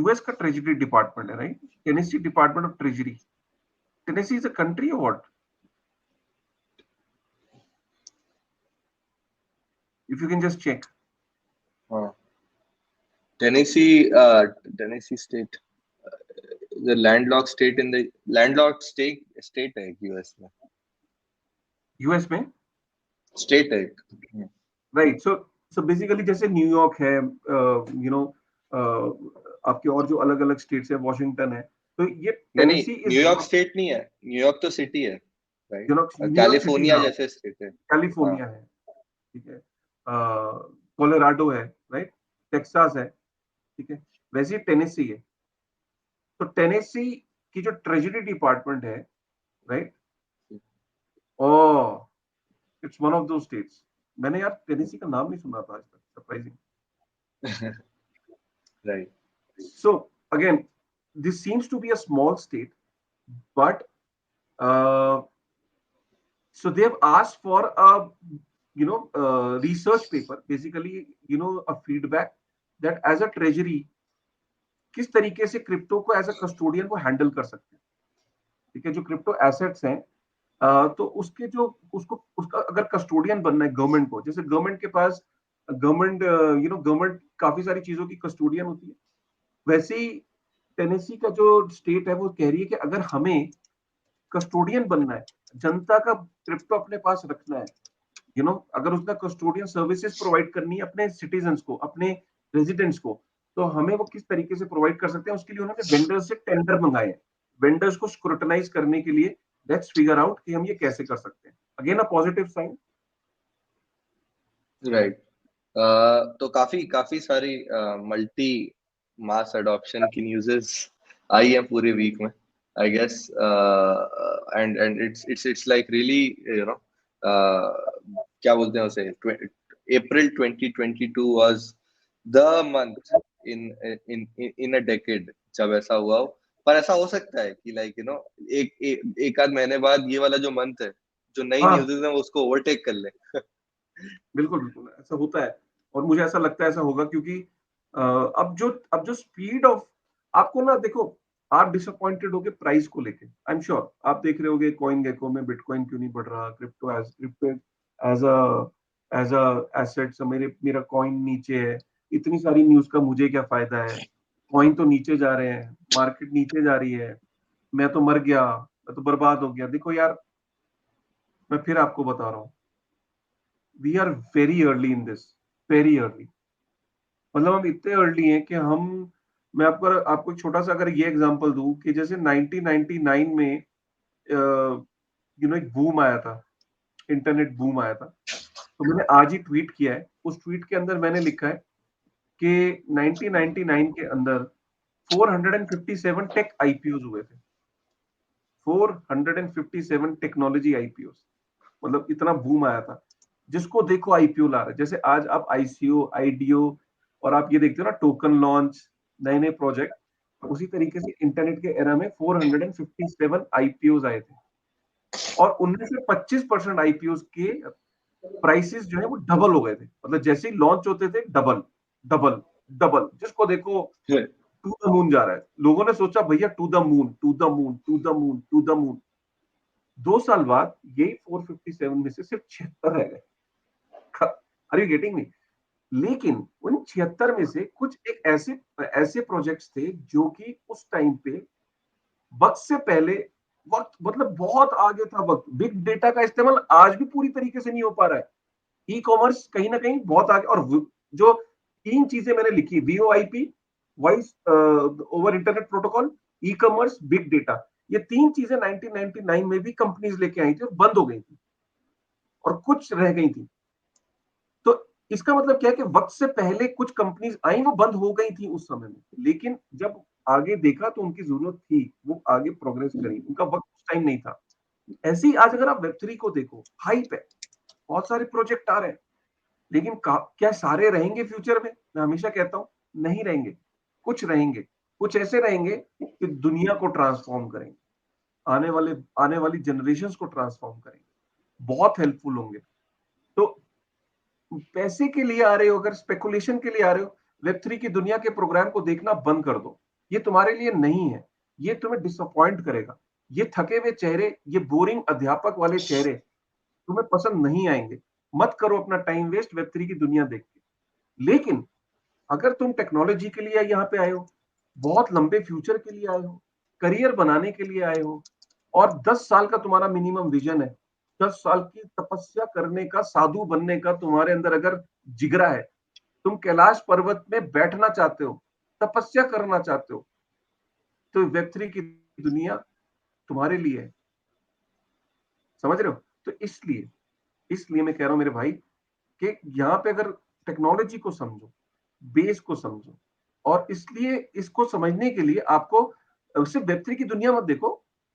Speaker 1: US का Treasury Department है, right? Tennessee Department of Treasury. Tennessee is a country or what? If you can just check.
Speaker 2: हाँ, Tennessee Tennessee state, the landlocked state in the landlocked state है US में,
Speaker 1: US में,
Speaker 2: state है।
Speaker 1: right? So basically जैसे New York है, आपके और जो अलग अलग स्टेट्स है, वॉशिंगटन है, तो ये
Speaker 2: नहीं नहीं,
Speaker 1: टेनेसी इज
Speaker 2: न्यूयॉर्क स्टेट नहीं है, न्यूयॉर्क तो सिटी है, राइट?
Speaker 1: न्यूयॉर्क सिटी,
Speaker 2: कैलिफोर्निया
Speaker 1: हाँ,
Speaker 2: जैसे स्टेट है। हाँ,
Speaker 1: कैलिफोर्निया है, ठीक है, कोलोराडो है, राइट, टेक्सास है, ठीक है, वैसे ही टेनेसी है। तो टेनेसी की जो ट्रेजरी डिपार्टमेंट है, right, oh it's one of दो स्टेट्स। मैंने यार टेनेसी का नाम नहीं सुना था आज तक, surprising.
Speaker 2: Right.
Speaker 1: So again, this seems to be a small state, but uh, so they have asked for a research paper, basically a feedback that as a treasury किस तरीके से क्रिप्टो को एज अ कस्टोडियन को handle कर सकते हैं। ठीक है, जो क्रिप्टो एसेट्स हैं, तो उसके जो उसको उसका अगर कस्टोडियन बनना है गवर्नमेंट को, जैसे गवर्नमेंट के पास गवर्नमेंट काफी सारी चीजों की कस्टोडियन होती है, वैसे ही टेनेसी का जो स्टेट है वो कह रही है कि अगर हमें कस्टोडियन बनना है, जनता का क्रिप्टो अपने पास रखना है, अगर उसका कस्टोडियन सर्विसेज प्रोवाइड करनी है अपने सिटीजन्स को, अपने रेजिडेंट्स को, तो हमें वो किस तरीके से प्रोवाइड कर सकते हैं, उसके लिए उन्होंने वेंडर्स से टेंडर मंगाए हैं, वेंडर्स को स्क्रूटनाइज करने के लिए। लेट्स फिगर आउट कि हम ये कैसे कर सकते हैं। Again a positive sign.
Speaker 2: Right. तो काफी काफी सारी मल्टी मास अडॉप्शन की न्यूज़ेस आई है पूरे वीक में, I guess. And it's like really, you know, क्या बोलते हैं उसे, April 2022 was the month in in in a decade जब ऐसा हुआ हो। पर ऐसा हो सकता है कि लाइक एक आध महीने बाद ये वाला जो मंथ है, जो नई
Speaker 1: हाँ,
Speaker 2: न्यूज़ेस है, वो उसको ओवरटेक कर ले।
Speaker 1: बिल्कुल बिल्कुल ऐसा होता है, और मुझे ऐसा लगता है ऐसा होगा, क्योंकि अब जो स्पीड ऑफ, आपको ना देखो, आप डिसअपॉइंटेड होगे प्राइस को लेके, आई एम श्योर आप देख रहे होगे कॉइन गेको में बिटकॉइन क्यों नहीं बढ़ रहा, क्रिप्टो एज अ एसेट मेरा कॉइन नीचे है, इतनी सारी न्यूज का मुझे क्या फायदा है, कॉइन तो नीचे जा रहे हैं, मार्केट नीचे जा रही है, मैं तो मर गया, मैं तो बर्बाद हो गया। देखो यार, मैं फिर आपको बता रहा हूँ, we are very early in this, very early. मतलब हम इतने अर्ली हैं कि मैं आपको एक छोटा सा अगर ये एग्जांपल दूं कि जैसे 1999 में एक बूम आया था, इंटरनेट बूम आया था, तो मैंने आज ही ट्वीट किया है, उस ट्वीट के अंदर मैंने लिखा है कि 1999 के अंदर 457 टेक आईपीओ हुए थे, 457 टेक्नोलॉजी आईपीओ। मतलब इतना बूम आया था, जिसको देखो आईपीओ ला रहे, जैसे आज आप आईसीओ, आईडीओ और आप ये देखते हो ना टोकन लॉन्च, नए नए प्रोजेक्ट, उसी तरीके से इंटरनेट के एरा में 457 आईपीओ आए थे, और उनमें से 25% आईपीओ के प्राइसेस जो है वो डबल हो गए थे। मतलब जैसे ही लॉन्च होते थे, डबल डबल डबल, जिसको देखो टू द मून जा रहा है। लोगों ने सोचा भैया to the moon, to the moon, to the moon, to the moon. 2 साल बाद यही 457 में से सिर्फ 76 रह गए। Are you getting me? लेकिन उन 76 में से कुछ एक ऐसे ऐसे प्रोजेक्ट्स थे जो कि उस टाइम पे वक्त से पहले, वक्त मतलब बहुत आगे था वक्त। बिग डेटा का इस्तेमाल आज भी पूरी तरीके से नहीं हो पा रहा है। ई कॉमर्स कहीं ना कहीं बहुत आगे। और जो 3 चीजें मैंने लिखी, VoIP, voice over internet protocol, e commerce, big data, ये 3 चीजें 1999 में भी कंपनीज लेके आई थी और बंद हो गई थी, और कुछ रह गई थी। तो इसका मतलब क्या है कि वक्त से पहले कुछ कंपनीज आई, वो बंद हो गई थी उस समय में, लेकिन जब आगे देखा तो उनकी जरूरत थी, वो आगे प्रोग्रेस करी, उनका वक्त उस टाइम नहीं था। ऐसे ही आज अगर आप वेब3 को देखो, हाइप है, बहुत सारे प्रोजेक्ट आ रहे हैं, लेकिन क्या सारे रहेंगे फ्यूचर में? मैं हमेशा कहता हूं नहीं रहेंगे। कुछ रहेंगे, कुछ ऐसे रहेंगे कि दुनिया को ट्रांसफॉर्म करेंगे, आने वाली जनरेशंस को ट्रांसफॉर्म करेंगे, बहुत हेल्पफुल होंगे। तो पैसे के लिए आ रहे हो, अगर स्पेकुलेशन के लिए आ रहे हो, वेब3 की दुनिया के प्रोग्राम को देखना बंद कर दो। ये तुम्हारे लिए नहीं है, ये तुम्हें डिसअपॉइंट करेगा। ये थके हुए चेहरे, ये बोरिंग अध्यापक वाले चेहरे तुम्हें पसंद नहीं आएंगे। मत करो अपना टाइम वेस्ट वेब3 की दुनिया देख के। लेकिन अगर तुम टेक्नोलॉजी के लिए यहाँ पे आए हो, बहुत लंबे फ्यूचर के लिए आए हो, करियर बनाने के लिए आए हो, और 10 साल का तुम्हारा मिनिमम विजन है, 10 साल की तपस्या करने का, साधु बनने का तुम्हारे अंदर अगर जिगरा है, तुम कैलाश पर्वत में बैठना चाहते हो, तपस्या करना चाहते हो, तो वेब3 की दुनिया तुम्हारे लिए है। समझ रहे हो? तो इसलिए इसलिए मैं कह रहा हूं मेरे भाई कि यहाँ पे अगर टेक्नोलॉजी को समझो, बेस को समझो, और इसलिए इसको समझने के लिए आपको सिर्फ वेब3 की दुनिया मत देखो,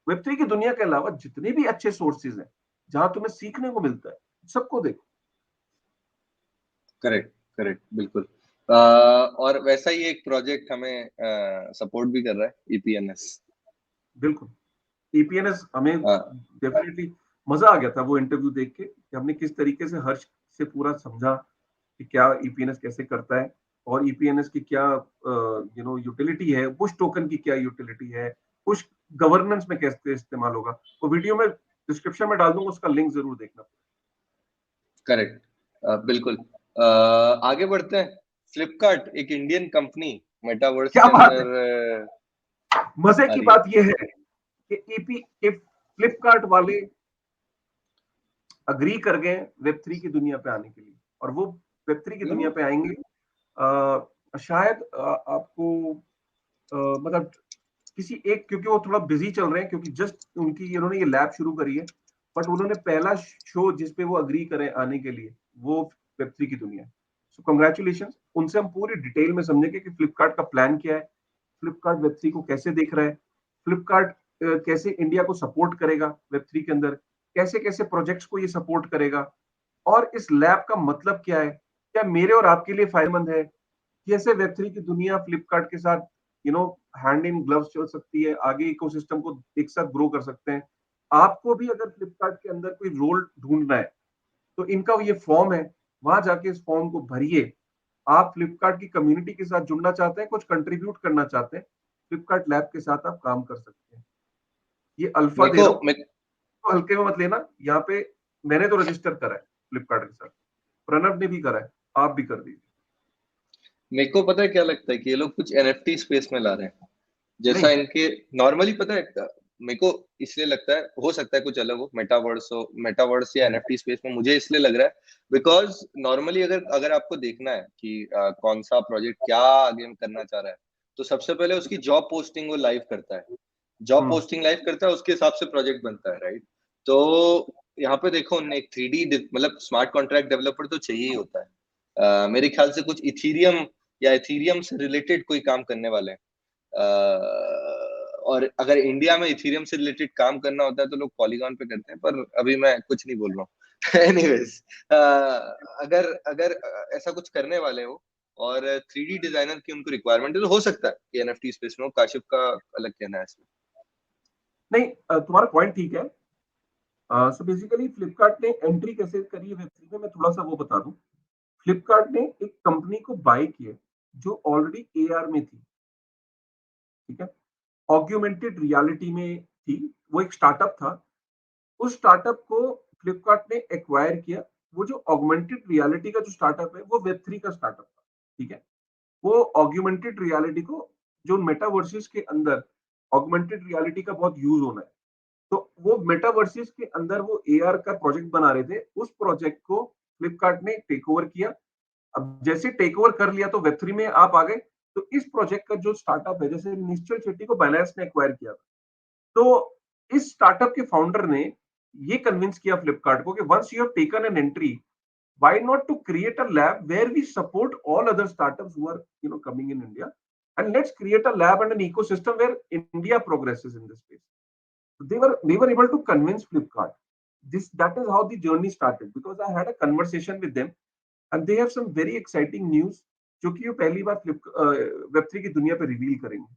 Speaker 1: वेब3 की दुनिया के अलावा जितने भी अच्छे सोर्सेज हैं जहां तुम्हें सीखने को मिलता है, सबको देखो।
Speaker 2: करेक्ट, करेक्ट, बिल्कुल। और वैसा ही एक प्रोजेक्ट हमें सपोर्ट भी कर रहा है, ईपीएनएस।
Speaker 1: बिल्कुल, ईपीएनएस हमें डेफिनेटली मजा आ गया था वो इंटरव्यू देख के, कि हमने किस तरीके से हर्ष से पूरा समझा कि क्या ईपीएनएस कैसे करता है, और ईपीएनएस की क्या यूटिलिटी है, पुश टोकन की क्या यूटिलिटी है, पुश गवर्नेंस में कैसे इस्तेमाल होगा। वो वीडियो में डिस्क्रिप्शन में डाल दूंगा, उसका लिंक जरूर देखना।
Speaker 2: करेक्ट, बिल्कुल। आगे बढ़ते हैं। फ्लिपकार्ट एक इंडियन कंपनी मेटावर्स
Speaker 1: क्या
Speaker 2: के
Speaker 1: बात है!
Speaker 2: अंदर
Speaker 1: मजे
Speaker 2: आ
Speaker 1: की
Speaker 2: रही है।
Speaker 1: बात यह है कि ईपी के फ्लिपकार्ट वाले अग्री कर गए वेब3 की दुनिया पे आने के लिए, और वो वेब3 की दुनिया पे आएंगे। शायद आपको मतलब किसी एक, क्योंकि वो थोड़ा बिजी चल रहे हैं, क्योंकि जस्ट उनकी इन्होंने ये लैब शुरू करी है, बट उन्होंने पहला शो जिसपे वो अग्री करें आने के लिए, वो वेब3 की दुनिया है। सो कंग्रेचुलेशन, उनसे हम पूरी डिटेल में समझेंगे कि फ्लिपकार्ट का प्लान क्या है, फ्लिपकार्ट वेब3 को कैसे देख रहा है, फ्लिपकार्ट कैसे इंडिया को सपोर्ट करेगा वेब3 के अंदर, कैसे कैसे प्रोजेक्ट्स को ये सपोर्ट करेगा, और इस लैब का मतलब क्या है, क्या मेरे और आपके लिए फायदेमंद है, कैसे वेब3 की दुनिया फ्लिपकार्ट के साथ हैंड इन ग्लव्स चल सकती है, आगे इकोसिस्टम को एक साथ ग्रो कर सकते हैं। आपको भी अगर फ्लिपकार्ट के अंदर कोई रोल ढूंढना है, तो इनका ये फॉर्म है, वहां जाके इस फॉर्म को भरिए। आप फ्लिपकार्ट की कम्युनिटी के साथ जुड़ना चाहते हैं, कुछ कंट्रीब्यूट करना चाहते हैं, फ्लिपकार्ट लैब के साथ आप काम कर सकते हैं। ये अल्फा
Speaker 2: मेरे
Speaker 1: दे
Speaker 2: को
Speaker 1: रहा हूं, तो हल्के में मत लेना। यहाँ पे मैंने तो रजिस्टर करा है फ्लिपकार्ट के साथ, प्रणव ने भी करा है, आप भी कर दीजिए।
Speaker 2: मेरे को पता है क्या लगता है कि ये लोग कुछ एनएफटी स्पेस में ला रहे हैं, जैसा
Speaker 1: नहीं,
Speaker 2: इनके नॉर्मली पता है। मेरे को इसलिए लगता है, हो सकता है कुछ अलग हो, मेटावर्स या एनएफटी स्पेस में मुझे इसलिए लग रहा है बिकॉज नॉर्मली अगर अगर आपको देखना है कि कौन सा प्रोजेक्ट क्या आगे करना चाह रहा है, तो सबसे पहले उसकी जॉब पोस्टिंग वो लाइव करता है, जॉब पोस्टिंग लाइव करता है, उसके हिसाब से प्रोजेक्ट बनता है, राइट? तो यहाँ पे देखो, उन्हें एक 3D मतलब स्मार्ट कॉन्ट्रैक्ट डेवलपर तो चाहिए ही होता है। मेरे ख्याल से कुछ इथीरियम या इथीरियम से रिलेटेड कोई काम करने वाले हैं। और अगर इंडिया में इथीरियम से रिलेटेड काम करना होता है तो लोग पॉलीगॉन पे करते हैं, पर अभी मैं कुछ नहीं बोल रहा हूँ। एनीवेज, अगर अगर ऐसा कुछ करने वाले हो और 3D डिजाइनर की उनको रिक्वायरमेंट है, तो हो सकता है कि एनएफटी स्पेस में हो। काशिफ का अलग कहना है इसमें।
Speaker 1: नहीं, तुम्हारा पॉइंट ठीक है। सो बेसिकली फ्लिपकार्ट ने एंट्री कैसे करी है वेब3 में, मैं थोड़ा सा वो बता दूं। फ्लिपकार्ट ने एक कंपनी को बाय किया जो ऑलरेडी एआर में थी, ठीक है, ऑग्यूमेंटेड रियलिटी में थी। वो एक स्टार्टअप था। उस स्टार्टअप को फ्लिपकार्ट ने एक्वायर किया। वो जो ऑगमेंटेड रियलिटी का जो स्टार्टअप है वो वेब3 का स्टार्टअप था, ठीक है। वो ऑग्यूमेंटेड रियलिटी को, जो मेटावर्सिस के अंदर ऑगमेंटेड रियलिटी का बहुत यूज होना है, तो वो मेटावर्सिस के अंदर वो एआर का प्रोजेक्ट बना रहे थे। उस प्रोजेक्ट को फ्लिपकार्ट ने टेक ओवर किया। अब जैसे टेक ओवर कर लिया तो वेब3 में आप आ गए। तो इस प्रोजेक्ट का जो स्टार्टअप है, जैसे निश्चल शेट्टी को बायनांस ने एक्वायर किया था, तो इस स्टार्टअप के फाउंडर ने ये कन्विंस किया फ्लिपकार्ट को कि once you have taken an entry, why not to create a lab where we support all other startups who are coming in India, and let's create a lab and an ecosystem where India progresses in this space. So they were able to convince Flipkart. That is how the journey started, because I had a conversation with them and they have some very exciting news जो कि वो पहली बार Web3 की दुनिया पे reveal करेंगे।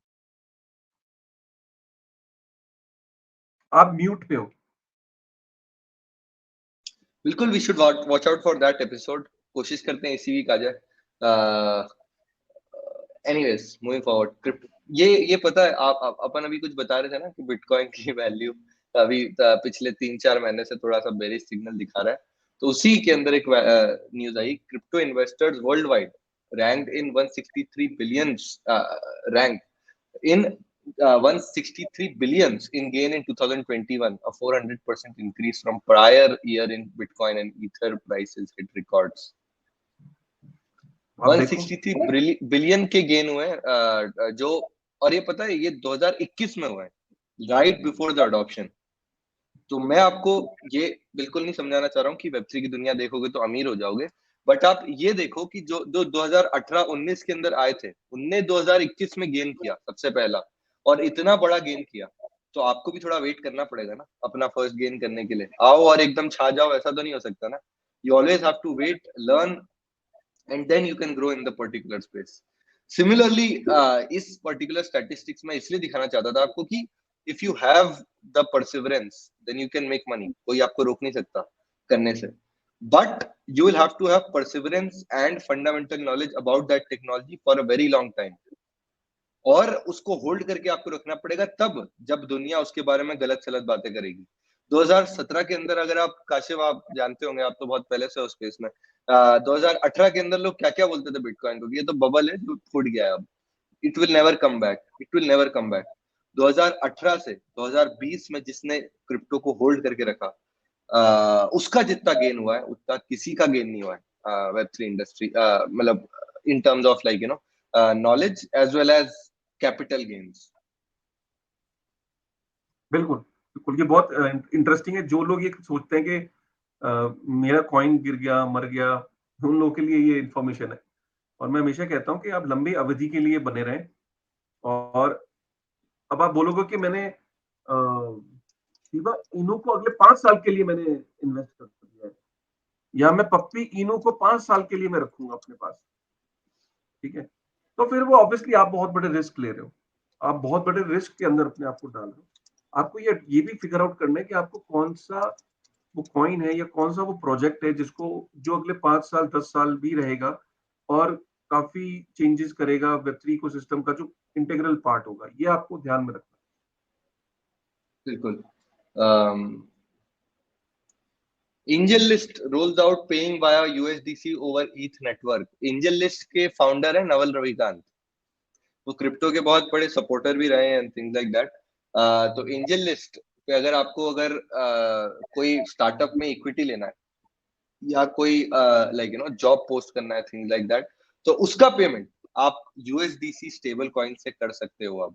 Speaker 1: आप mute पे हो।
Speaker 2: बिल्कुल, we should watch out for that episode. कोशिश करते हैं इसी वीक आ जाए। एनीवेज, मूविंग फॉरवर्ड, ये पता है, आप अपन अभी कुछ बता रहे थे ना कि बिटकॉइन की वैल्यू अभी पिछले 3-4 महीने से थोड़ा सा बेरिश सिग्नल दिखा रहा है। तो उसी के अंदर एक news I, crypto investors world wide ranked in 163 billions, rank in 163 billions in gain in 2021, a 400% increase from prior year in Bitcoin and Ether prices hit records. 163 billion के गेन हुए हैं, जो, और ये पता है ये 2021 में हुआ है, राइट बिफोर द अडॉप्शन। तो मैं आपको ये बिल्कुल नहीं समझाना चाह रहा हूँ कि वेब3 की दुनिया देखोगे तो अमीर हो जाओगे, बट आप ये देखो कि जो 2018-19 के अंदर आए थे, उनने 2021 में गेन किया सबसे पहला, और इतना बड़ा गेन किया। तो आपको भी थोड़ा वेट करना पड़ेगा ना अपना फर्स्ट गेन करने के लिए। आओ और एकदम छा जाओ, ऐसा तो नहीं हो सकता ना। You always have to wait, learn, and then you can grow in the particular space. Similarly, इस पर्टिकुलर स्टैटिस्टिक्स में इसलिए दिखाना चाहता था आपको कि if you have the perseverance then you can make money. कोई आपको रोक नहीं सकता करने से, but you will have to have perseverance and fundamental knowledge about that technology for a very long time, और उसको होल्ड करके आपको रखना पड़ेगा तब जब दुनिया उसके बारे में गलत सलत बातें करेगी। 2017 के अंदर, अगर आप काशिफ, आप जानते होंगे, आप तो बहुत पहले से हो स्पेस में, 2018 के अंदर लोग क्या क्या बोलते थे बिटकॉइन को, ये तो बबल है जो फूट गया है अब, it will never come back, it will never come back. 2018 से 2020 में जिसने क्रिप्टो को होल्ड करके रखा, उसका जितना गेन हुआ है उतना किसी का गेन नहीं हुआ है वेब3 इंडस्ट्री, मतलब इन terms of like knowledge as well as capital gains.
Speaker 1: बिल्कुल बिल्कुल, ये बहुत इंटरेस्टिंग है। जो लोग ये सोचते हैं कि मेरा कॉइन गिर गया, मर गया, उन लोगों के लिए ये इंफॉर्मेशन है। और मैं हमेशा कहता हूं कि आप लंबी अवधि के लिए बने रहें। और अब आप बोलोगे कि मैंने इनू को अगले 5 साल के लिए मैंने इन्वेस्ट कर दिया है, या मैं पप्पी इनू को 5 साल के लिए मैं रखूंगा अपने पास, ठीक है, तो फिर वो ऑब्वियसली आप बहुत बड़े रिस्क ले रहे हो। आप बहुत बड़े रिस्क के अंदर अपने आप को डाल रहे हो। आपको ये भी फिगर आउट करना है कि आपको कौन सा वो कॉइन है या कौन सा वो प्रोजेक्ट है जिसको, जो अगले 5 साल 10 साल भी रहेगा और काफी चेंजेस करेगा वेब3 इकोसिस्टम का, जो इंटीग्रल पार्ट होगा। ये आपको ध्यान में रखना है।
Speaker 2: बिल्कुल। AngelList rolls out paying via USDC over ETH network. AngelList के फाउंडर है नवल रविकांत, वो क्रिप्टो के बहुत बड़े सपोर्टर भी रहे हैं, थिंग्स लाइक दैट। तो एंजल लिस्ट पे अगर आपको कोई स्टार्टअप में इक्विटी लेना है या कोई जॉब पोस्ट करना है, थिंग्स लाइक दैट, तो उसका पेमेंट आप यूएसडीसी स्टेबल कॉइन से कर सकते हो। अब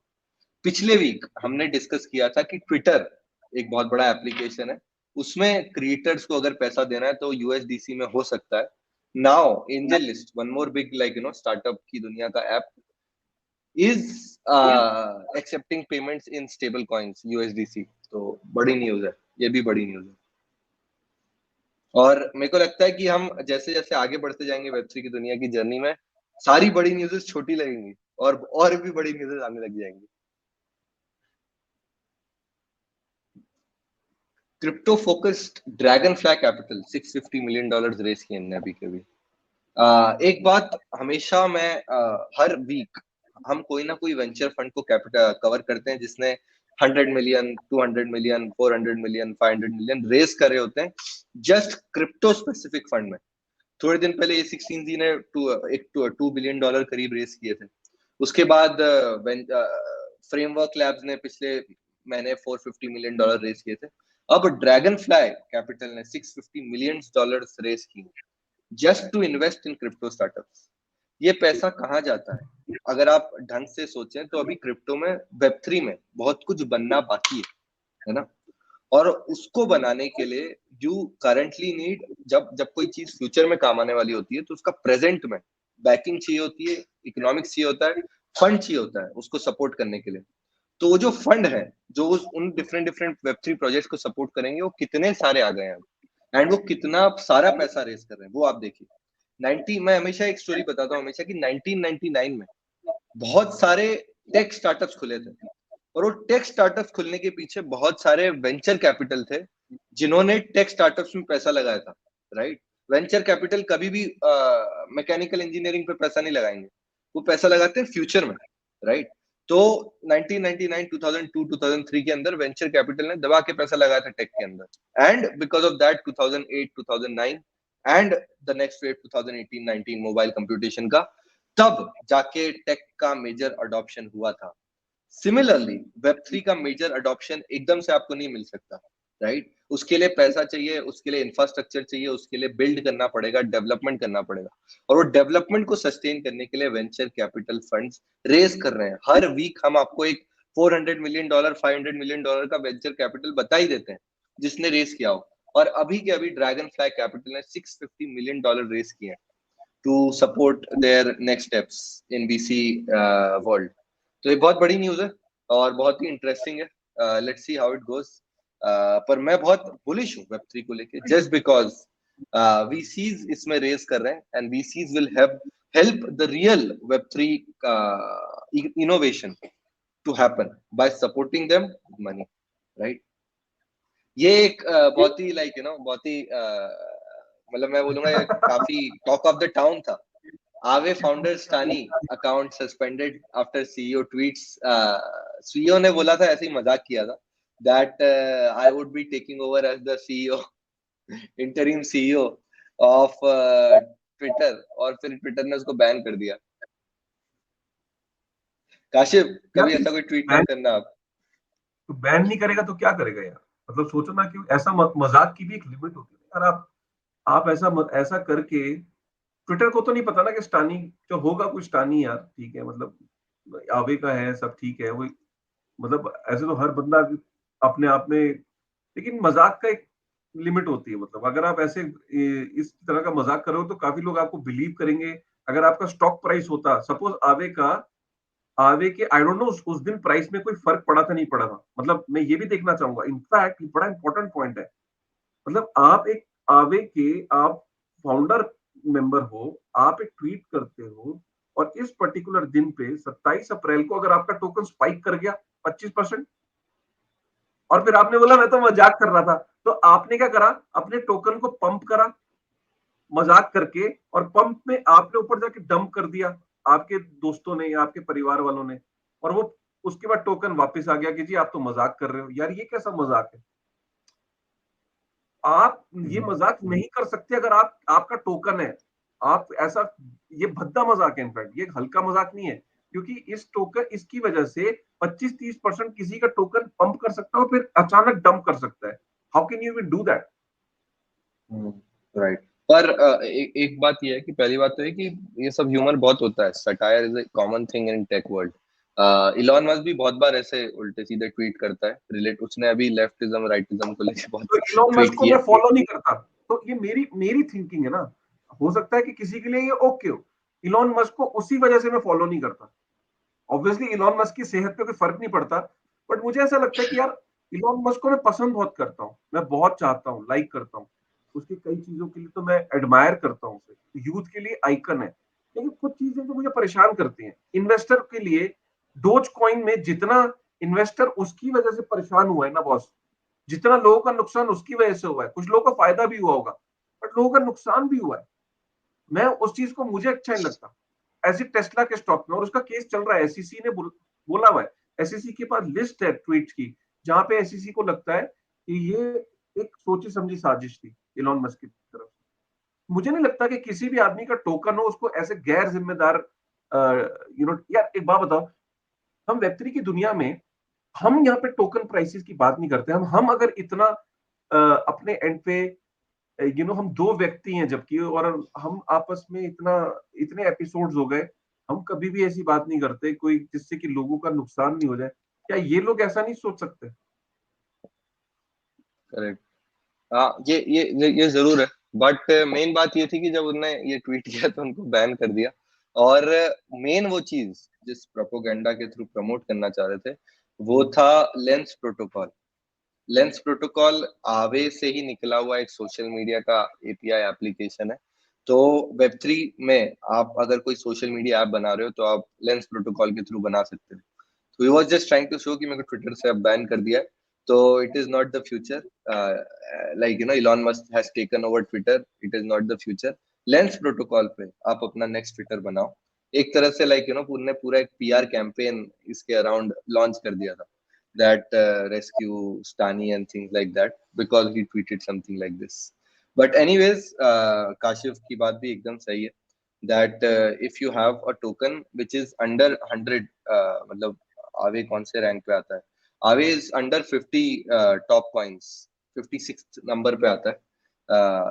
Speaker 2: पिछले वीक हमने डिस्कस किया था कि ट्विटर एक बहुत बड़ा एप्लीकेशन है, उसमें क्रिएटर्स को अगर पैसा देना है तो यूएसडीसी में हो सकता है। Now angel list, one more big startup की दुनिया का app, is accepting payments in stable coins USDC. तो बड़ी न्यूज है, ये भी बड़ी न्यूज है। और मेरे को लगता है कि हम जैसे जैसे आगे बढ़ते जाएंगे वेब3 की दुनिया की जर्नी में, सारी बड़ी न्यूज़ छोटी लगेंगी और भी बड़ी न्यूज़ आने लग जाएंगी। Crypto focused Dragonfly Capital $650 million raise किए इन्होंने अभी के भी। एक बात हमेशा मैं हर वीक हम कोई ना कोई वेंचर फंड को कवर करते हैं जिसने 100 million, 200 million, 400 million, 500 million raise करे होते हैं जस्ट क्रिप्टो स्पेसिफिक फंड में। थोड़े दिन पहले A16Z जी ने $2 बिलियन करीब रेस किए थे। उसके बाद फ्रेमवर्क लैब्स ने पिछले महीने $450 मिलियन रेस किए थे। अब ड्रैगन फ्लाई कैपिटल ने $650 मिलियन रेस किए just to invest in crypto startups. ये पैसा कहाँ जाता है? अगर आप ढंग से सोचें तो अभी क्रिप्टो में, वेब3 में बहुत कुछ बनना बाकी है ना? और उसको बनाने के लिए यू करंटली नीड, जब जब कोई चीज फ्यूचर में काम आने वाली होती है तो उसका प्रेजेंट में बैकिंग चाहिए होती है, इकोनॉमिक्स चाहिए होता है, फंड चाहिए होता है उसको सपोर्ट करने के लिए। तो वो जो फंड है जो उन डिफरेंट डिफरेंट वेब3 प्रोजेक्ट को सपोर्ट करेंगे, वो कितने सारे आ गए हैं एंड वो कितना सारा पैसा रेस कर रहे हैं वो आप देखिए। 90, मैं हमेशा एक स्टोरी बताता हूँ हमेशा कि 1999 में बहुत सारे टेक स्टार्टअप्स खुले थे और वो टेक स्टार्टअप्स खुलने के पीछे बहुत सारे वेंचर कैपिटल थे जिन्होंने टेक स्टार्टअप्स में पैसा लगाया था, राइट? वेंचर कैपिटल कभी भी मैकेनिकल इंजीनियरिंग पे पैसा नहीं लगाएंगे, वो पैसा लगाते हैं फ्यूचर में, राइट? तो 1999, 2002, 2003 के अंदर वेंचर कैपिटल ने दबा के पैसा लगाया था टेक के अंदर, and because of that 2008, 2009 and the next wave 2018-19 mobile computation का, तब जाके टेक का मेजर अडॉप्शन हुआ था। सिमिलरली वेब3 का मेजर अडॉप्शन एकदम से आपको नहीं मिल सकता, राइट? उसके लिए पैसा चाहिए, उसके लिए इंफ्रास्ट्रक्चर चाहिए, उसके लिए बिल्ड करना पड़ेगा, डेवलपमेंट करना पड़ेगा। और वो डेवलपमेंट को सस्टेन करने के लिए वेंचर कैपिटल फंड्स रेस कर रहे हैं। हर वीक हम आपको एक $400 मिलियन, $500 मिलियन का वेंचर कैपिटल बता ही देते हैं जिसने रेस किया हो। और अभी के अभी ड्रैगन फ्लाई कैपिटल ने $650 मिलियन रेस किए हैं to support their next steps in VC world. तो ये बहुत बड़ी न्यूज है और बहुत ही इंटरेस्टिंग है। Let's see how it goes. पर मैं बहुत बुलिश हूँ वेब3 को लेके, जस्ट बिकॉज VCs इसमें रेस कर रहे हैं and VCs will help the real Web3 innovation to happen by supporting them money, right? ये एक बहुत ही बहुत ही मतलब मैं बोलूंगा ये काफी टॉक ऑफ द टाउन था। Aave founder Stani account suspended after CEO tweets. CEO ने बोला था, ऐसे ही मजाक किया था, that I would be taking over as the CEO, interim CEO of Twitter, और फिर ट्विटर ने उसको बैन कर दिया। काशिफ, कभी ऐसा कोई ट्वीट मत करना आप।
Speaker 1: तो बैन नहीं करेगा तो क्या करेगा यार? मतलब सोचो ना कि ऐसा मजाक की भी एक लिमिट होती है यार। आप ऐसा करके, ट्विटर को तो नहीं पता ना कि स्टानी जो होगा कुछ स्टानी यार, ठीक है, मतलब आवे का है, सब ठीक है वो, मतलब ऐसे तो हर बंदा अपने आप में, लेकिन मजाक का एक लिमिट होती है। मतलब अगर आप ऐसे इस तरह का मजाक करो तो काफी लोग आपको बिलीव करेंगे। अगर आपका स्टॉक प्राइस होता, सपोज आवे के आई डोंट नो उस दिन प्राइस में कोई फर्क पड़ा था नहीं पड़ा था, मतलब मैं ये भी देखना चाहूंगा। इनफैक्ट ये बड़ा इंपॉर्टेंट पॉइंट है। मतलब आप एक आवे के आप फाउंडर मेंबर हो, आप एक ट्वीट करते हो और इस पर्टिकुलर दिन पे 27 अप्रैल को अगर आपका टोकन स्पाइक कर गया 25%, और फिर आपने बोला मैं तो मजाक कर रहा था, तो आपने क्या करा? अपने टोकन को पंप करा मजाक करके, और पंप में आपने ऊपर जाके डंप कर दिया आपके दोस्तों ने या आपके परिवार वालों ने, और वो उसके बाद टोकन वापस आ गया कि जी आप तो मजाक कर रहे हो। यार ये कैसा मजाक है? आप ये मजाक नहीं कर सकते अगर आपका टोकन है। आप ऐसा, ये भद्दा मजाक है, इनफैक्ट ये हल्का मजाक नहीं है। क्योंकि इस टोकन इसकी वजह से 25-30% किसी का टोकन पंप कर सकता है और फिर अचानक डंप कर सकता है। How can you even do that?
Speaker 2: Right. पर एक बात ये है कि पहली बात तो है कि ये सब ह्यूमर बहुत होता है, satire is a common thing in tech world. Elon Musk भी बहुत बार ऐसे उल्टे सीधे ट्वीट करता है, रिलेट उसने अभी लेफ्टिज्म राइटिज्म को लेकर बहुत
Speaker 1: तो इलॉन मस्क
Speaker 2: ट्वीट
Speaker 1: को मैं
Speaker 2: किया।
Speaker 1: फॉलो नहीं करता, तो ये मेरी मेरी थिंकिंग है ना। हो सकता है कि किसी के लिए ये ओके हो। इलॉन मस्क को उसी वजह से मैं फॉलो नहीं करता। ऑब्वियसली इलॉन मस्क की सेहत पे कोई फर्क नहीं पड़ता, बट मुझे ऐसा लगता है कि यार इलॉन मस्क को मैं पसंद बहुत करता हूँ, मैं बहुत चाहता हूँ, लाइक करता हूँ उसकी कई चीजों के लिए, तो मैं एडमायर करता हूँ उसे, यूथ के लिए आइकन है। लेकिन कुछ चीजें तो मुझे परेशान करती हैं इन्वेस्टर के लिए। डोज कॉइन में जितना इन्वेस्टर उसकी वजह से परेशान हुआ है ना बॉस, जितना लोगों का नुकसान उसकी वजह से हुआ है, कुछ लोगों का फायदा भी हुआ होगा, बट लोगों का नुकसान भी हुआ है। मैं उस चीज को, मुझे अच्छा नहीं लगता। ऐसी टेस्ला के स्टॉक में, और उसका केस चल रहा है, एसईसी ने बोला हुआ है, एसईसी के पास लिस्ट है ट्वीट की, जहां पे एसईसी को लगता है कि ये एक सोची समझी साजिश थी इलॉन मस्क की तरफ से। मुझे नहीं लगता कि किसी भी आदमी का टोकन हो उसको ऐसे गैर जिम्मेदार, यार एक बात बताओ, हम वेब3 की दुनिया में, हम यहाँ पे टोकन प्राइसेस की बात नहीं करते। हम अगर इतना अपने एंड पे, हम दो व्यक्ति हैं जबकि, और हम आपस में इतना, इतने एपिसोड्स हो गए, हम कभी भी ऐसी बात नहीं करते कोई जिससे कि लोगों का नुकसान नहीं हो जाए। क्या ये लोग ऐसा नहीं सोच सकते?
Speaker 2: करेक्ट। हाँ, ये जरूर है। बट मेन बात ये थी कि जब उन्होंने ये ट्वीट किया तो उनको बैन कर दिया। और मेन वो चीज जिस प्रोपोगेंडा के थ्रू प्रमोट करना चाह रहे थे वो था लेंस प्रोटोकॉल। लेंस प्रोटोकॉल आवे से ही निकला हुआ एक सोशल मीडिया का एपीआई एप्लीकेशन है। तो वेब3 में आप अगर कोई सोशल मीडिया ऐप बना रहे हो तो आप लेंस प्रोटोकॉल के थ्रू बना सकते हो। So he was just trying to show कि मेरे को ट्विटर से अब बैन कर दिया है, तो it is not the future. Like Elon Musk has taken over Twitter. It is not the future. Lens protocol पे आप अपना नेक्स्ट ट्विटर बनाओ। एक तरह से पूरे पूरा एक पीआर कैंपेन इसके अराउंड लॉन्च कर दिया था, that rescue Stani and things like that because he tweeted something like this. But anyways, Kashif की बात भी एकदम सही है that if you have a token which is under 100, मतलब आवे कौन से रैंक पे आता है, आवे is under 50 top coins, 56 number पे आता है,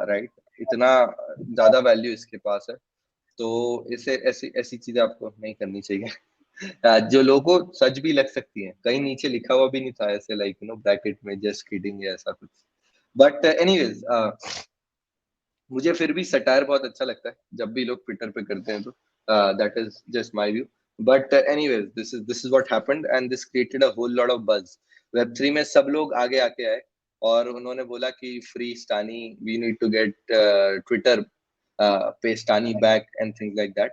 Speaker 2: राइट। इतना ज्यादा वैल्यू इसके पास है, तो इसे ऐसी ऐसी चीजें आपको नहीं करनी चाहिए। जो लोगों को सच भी लग सकती है, कहीं नीचे लिखा हुआ भी नहीं था ऐसे ब्रैकेट में जस्ट किडिंग या ऐसा कुछ। बट एनीवेज, मुझे फिर भी सटायर बहुत अच्छा लगता है जब भी लोग ट्विटर पे करते हैं, तो that is just my view. But anyways, this is what happened and this created a whole lot of buzz. Web3 में सब लोग आगे आके आए और उन्होंने बोला कि free Stani, we need to get Twitter पे Stani back and things like that.